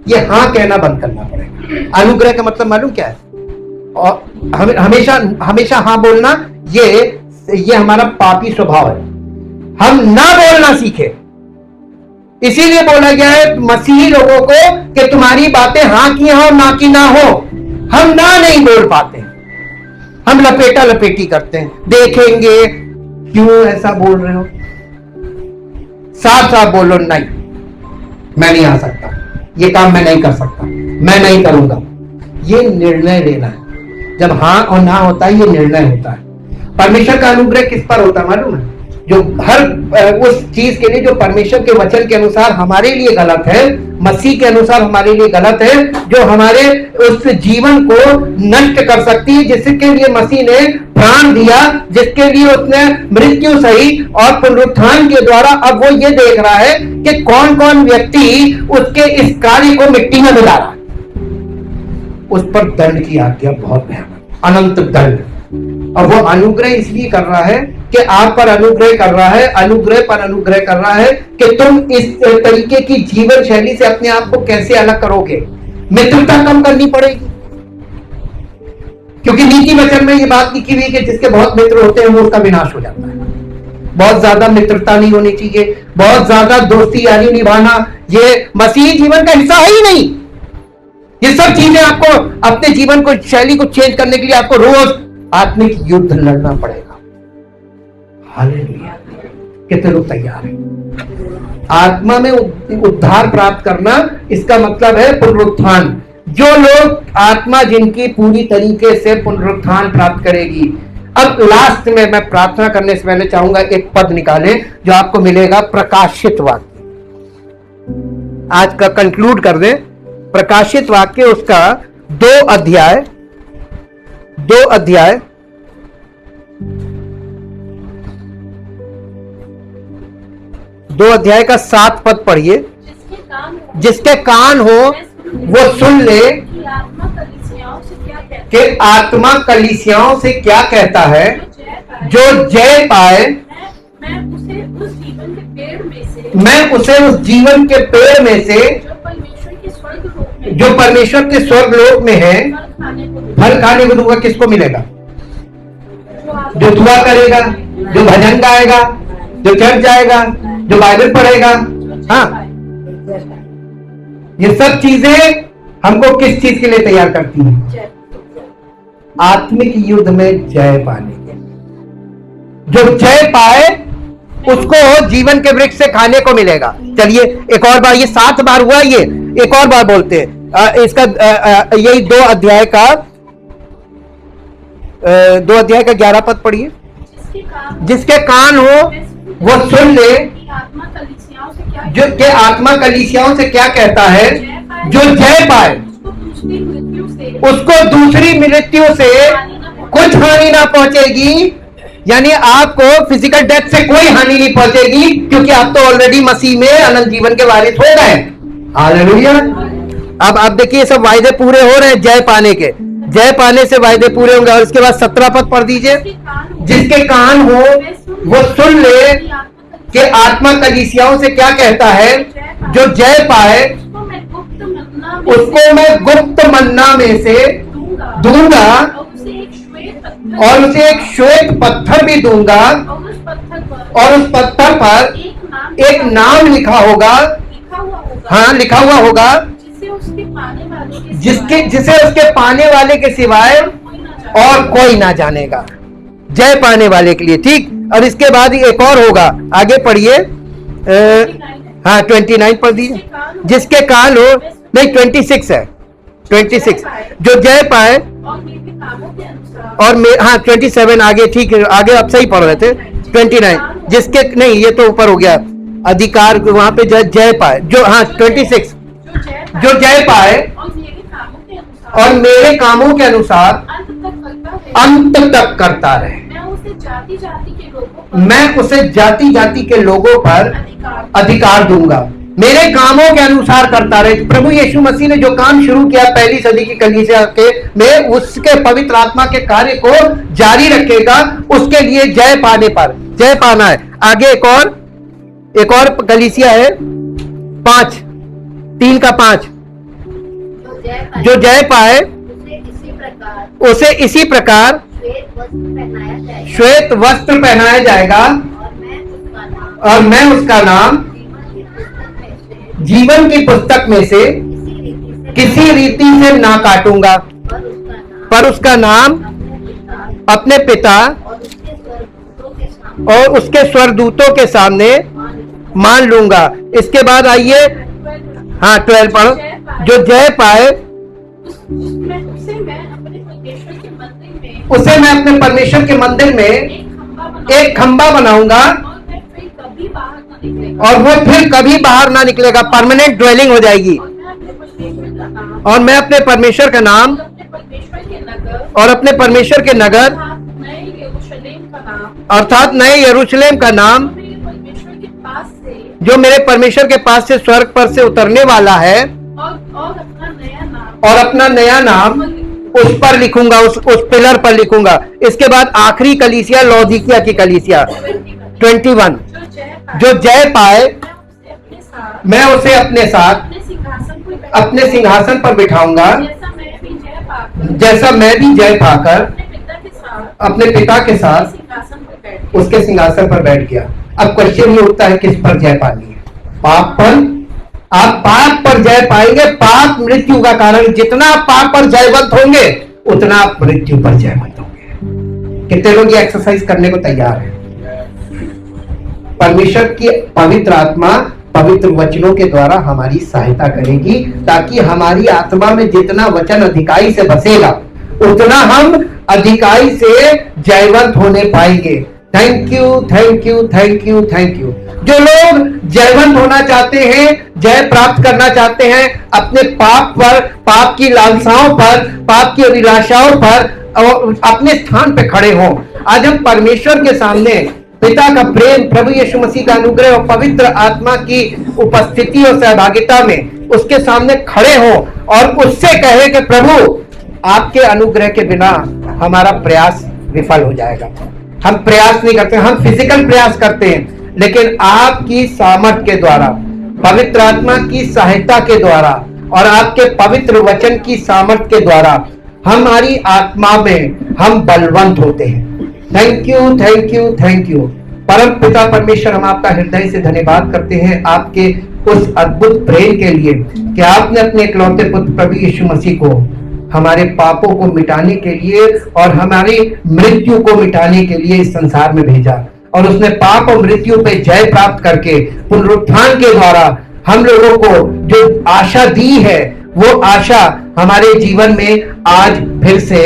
ये हाँ कहना बंद करना पड़ेगा। अनुग्रह का मतलब मालूम क्या है? और हमेशा हमेशा हाँ बोलना, ये हमारा पापी स्वभाव है। हम ना बोलना सीखे। इसीलिए बोला गया है मसीही लोगों को कि तुम्हारी बातें हाँ की हो ना की ना हो। हम ना नहीं बोल पाते, हम लपेटा लपेटी करते हैं। देखेंगे क्यों ऐसा बोल रहे हो, साफ साफ बोलो नहीं, मैं नहीं आ सकता, ये काम मैं नहीं कर सकता, मैं नहीं करूंगा। ये निर्णय लेना है। जब हाँ और ना होता है, ये निर्णय होता है। परमेश्वर का अनुग्रह किस पर होता है मालूम है? जो हर उस चीज के लिए जो परमेश्वर के वचन के अनुसार हमारे लिए गलत है, मसीह के अनुसार हमारे लिए गलत है, जो हमारे उस जीवन को नष्ट कर सकती है, जिसके लिए मसीह ने प्राण दिया, जिसके लिए उसने मृत्यु सही और पुनरुत्थान के द्वारा अब वो ये देख रहा है कि कौन कौन व्यक्ति उसके इस कार्य को मिट्टी में मिला रहा है। उस पर दंड की आज्ञा बहुत भयानक, अनंत दंड। और वो अनुग्रह इसलिए कर रहा है कि आप पर अनुग्रह कर रहा है, अनुग्रह पर अनुग्रह कर रहा है कि तुम इस तरीके की जीवन शैली से अपने आप को कैसे अलग करोगे। मित्रता कम करनी पड़ेगी, क्योंकि नीति वचन में ये बात लिखी हुई कि जिसके बहुत मित्र होते हैं वो उसका विनाश हो जाता है। बहुत ज्यादा मित्रता नहीं होनी चाहिए, बहुत ज्यादा दोस्ती यारी निभाना ये मसीही जीवन का हिस्सा है ही नहीं। ये सब चीजें आपको अपने जीवन को शैली को चेंज करने के लिए आपको रोज आत्मिक युद्ध लड़ना पड़ेगा। हालेलुया। कितने लोग तैयार हैं? आत्मा में उद्धार प्राप्त करना, इसका मतलब है पुनरुत्थान। जो लोग आत्मा जिनकी पूरी तरीके से पुनरुत्थान प्राप्त करेगी। अब लास्ट में मैं प्रार्थना करने से पहले चाहूंगा एक पद निकालें जो आपको मिलेगा प्रकाशित वाक्य। आज का कंक्लूड कर दें। प्रकाशित वाक्य उसका 2 अध्याय 2 अध्याय का 7 पद पढ़िए। जिसके कान हो वो सुन ले कि आत्मा कलीसियाओं से क्या कहता है। जो जय पाए मैं उसे उस जीवन के पेड़ में से जो परमेश्वर के स्वर्ग लोक में है फल खाने को दूंगा। किसको मिलेगा? जो दुआ करेगा, जो भजन गाएगा, जो चर्च जाएगा, जो बाइबल पढ़ेगा। हाँ, ये सब चीजें हमको किस चीज के लिए तैयार करती हैं? आत्मिक युद्ध में जय पाने के। जो जय पाए उसको जीवन के वृक्ष से खाने को मिलेगा। चलिए एक और बार, ये 7 बार हुआ, ये एक और बार बोलते हैं। इसका यही 2 अध्याय का 11 पद पढ़िए। जिसके कान हो वो सुन ले आत्मा कलीसियाओं से क्या जो के आत्मा कलीसियाओं से क्या कहता है। जो जय पाए उसको दूसरी मृत्यु से कुछ हानि ना पहुंचेगी। यानी आपको फिजिकल डेथ से कोई हानि नहीं पहुंचेगी, क्योंकि आप तो ऑलरेडी मसीह में अनंत जीवन के वारिस हो गए। हालेलुया। अब आप देखिए सब वायदे पूरे हो रहे हैं जय पाने के। जय पाने से वायदे पूरे होंगे। और उसके बाद 17 पद पढ़ दीजिए। जिसके कान हो वो सुन ले कि आत्मा कलीसियाओं से क्या कहता है। जो जय पाए उसको मैं गुप्त मन्ना में से दूंगा और उसे एक श्वेत पत्थर भी दूंगा और उस पत्थर पर एक नाम लिखा होगा। हाँ, लिखा हुआ होगा जिसे उसके पाने वाले के सिवाय और कोई ना जानेगा। जय पाने वाले के लिए, ठीक। और इसके बाद एक और होगा, आगे पढ़िए। हाँ 29 पढ़ दीजिए। जिसके कान हो, नहीं 26 है, 26। जो जय पाए और हाँ 27 आगे, ठीक है, आगे आप सही पढ़ रहे थे। 29 जिसके, नहीं ये तो ऊपर हो गया अधिकार, वहां पे जय पाए। जो हाँ 26 जो जय पाए और मेरे कामों के अनुसार अंत तक करता रहे, मैं उसे जाति जाति के लोगों पर अधिकार दूंगा। मेरे कामों के अनुसार करता रहे। प्रभु यीशु मसीह ने जो काम शुरू किया पहली सदी की कलीसिया के में, उसके पवित्र आत्मा के कार्य को जारी रखेगा। उसके लिए जय पाने पर, जय पाना है। आगे एक और कलीसिया है 3 का 5। जो जय पाए उसे इसी प्रकार श्वेत वस्त्र पहनाया जाएगा और मैं उसका नाम जीवन की पुस्तक में से किसी रीति से ना काटूंगा, पर उसका नाम अपने पिता और उसके स्वर्गदूतों के सामने मान लूंगा। इसके बाद आइए, हाँ 12 पढ़ो। जो जय पाए उसे मैं अपने परमेश्वर के मंदिर में एक खंबा बनाऊंगा और वो फिर कभी बाहर ना निकलेगा। परमानेंट ड्वेलिंग हो जाएगी। और मैं अपने परमेश्वर का नाम और अपने परमेश्वर के नगर अर्थात नए यरूशलेम का नाम जो मेरे परमेश्वर के पास से स्वर्ग पर से उतरने वाला है और अपना नया नाम उस पर लिखूंगा, उस पिलर पर लिखूंगा। इसके बाद आखिरी कलीसिया लौदीकिया की कलीसिया 21। जो जय पाए मैं उसे अपने साथ अपने सिंहासन पर बिठाऊंगा, जैसा मैं भी जय पाकर अपने पिता के साथ उसके सिंहासन पर बैठ गया। अब क्वेश्चन ये उठता है किस पर जय पानी है? पाप पर। आप पाप पर जय पाएंगे। पाप मृत्यु का कारण। जितना आप पाप पर जयवंत होंगे उतना आप मृत्यु पर जयवंत होंगे। कितने लोग ये एक्सरसाइज करने को तैयार हैं? परमेश्वर की पवित्र आत्मा पवित्र वचनों के द्वारा हमारी सहायता करेगी, ताकि हमारी आत्मा में जितना वचन अधिकाई से बसेगा उतना हम अधिकाई से जयवंत होने पाएंगे। Thank you, thank you, thank you, thank you. जो लोग जयवंत होना चाहते हैं, जय प्राप्त करना चाहते हैं, अपने पाप पर, पाप की लालसाओं पर, पाप की अभिलाषाओं पर अपने स्थान पे खड़े हों। आज हम परमेश्वर के सामने पिता का प्रेम, प्रभु यीशु मसीह का अनुग्रह और पवित्र आत्मा की उपस्थिति और सहभागिता में उसके सामने खड़े हों और उससे कहे कि प्रभु आपके अनुग्रह के बिना हमारा प्रयास विफल हो जाएगा। हम प्रयास नहीं करते, हम फिजिकल प्रयास करते हैं, लेकिन आपकी सामर्थ के द्वारा, पवित्र आत्मा की सहायता के द्वारा और आपके पवित्र वचन की सामर्थ के द्वारा हमारी आत्मा में हम बलवंत होते हैं। Thank you, thank you, thank you. परम पिता परमेश्वर, हम आपका हृदय से धन्यवाद करते हैं आपके उस अद्भुत प्रेम के लिए कि आपने अपने इकलौते पुत्र प्रभु यीशु मसीह को हमारे पापों को मिटाने के लिए और हमारी मृत्यु को मिटाने के लिए इस संसार में भेजा। और उसने पाप और मृत्यु पे जय प्राप्त करके पुनरुत्थान के द्वारा हम लोगों को जो आशा दी है वो आशा हमारे जीवन में आज फिर से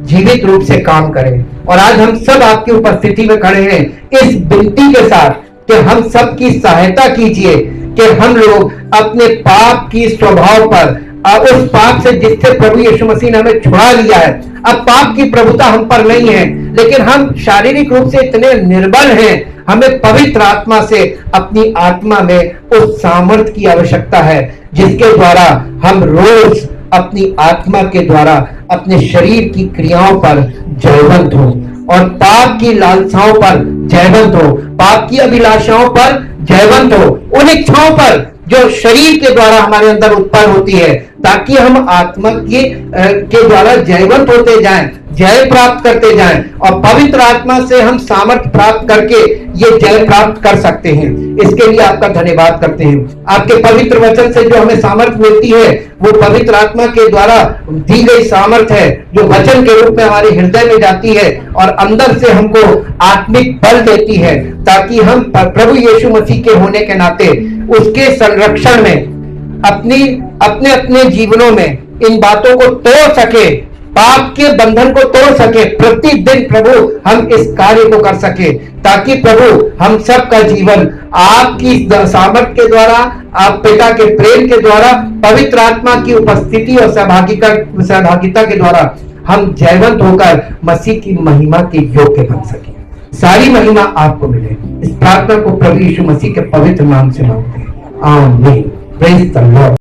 जीवित रूप से काम करे। और आज हम सब आपकी उपस्थिति में खड़े हैं इस विनती के साथ कि हम सबकी सहायता कीजिए कि हम लोग अपने पाप की स्वभाव पर, उस पाप से जिससे प्रभु यीशु मसीह ने हमें छुड़ा लिया है, अब पाप की प्रभुता हम पर नहीं है, लेकिन हम शारीरिक रूप से इतने निर्बल हैं, हमें पवित्र आत्मा से अपनी आत्मा में उस सामर्थ्य की आवश्यकता है जिसके द्वारा हम रोज अपनी आत्मा के द्वारा अपने शरीर की क्रियाओं पर जयवंत हो और पाप की लालसाओं पर जयवंत हो, पाप की अभिलाषाओं पर जयवंत हो, उन इच्छाओं पर जो शरीर के द्वारा हमारे अंदर उत्पन्न होती है, ताकि हम आत्मा के द्वारा जयवंत होते जाएं, जय प्राप्त करते जाएं और पवित्र आत्मा से हम सामर्थ्य प्राप्त करके ये जय प्राप्त कर सकते हैं। इसके लिए आपका धन्यवाद करते हैं। आपके पवित्र वचन से जो हमें सामर्थ्य मिलती है वो पवित्र आत्मा के द्वारा दी गई सामर्थ्य है जो वचन के रूप में हमारे हृदय में जाती है और अंदर से हमको आत्मिक बल देती है, ताकि हम प्रभु यीशु मसीह के होने के नाते उसके संरक्षण में अपने अपने जीवनों में इन बातों को तोड़ सके, पाप के बंधन को तोड़ सके। प्रतिदिन प्रभु हम इस कार्य को कर सके, ताकि प्रभु हम सब का जीवन आपकी सामर्थ्य के द्वारा, आप पिता के प्रेम के द्वारा, पवित्र आत्मा की उपस्थिति और सहभागिता के द्वारा हम जयवंत होकर मसीह की महिमा के योग्य बन सके। सारी महिमा आपको मिले। इस प्रार्थना को प्रभु यीशु मसीह के पवित्र नाम से मांगते हैं, आमीन। Praise the Lord.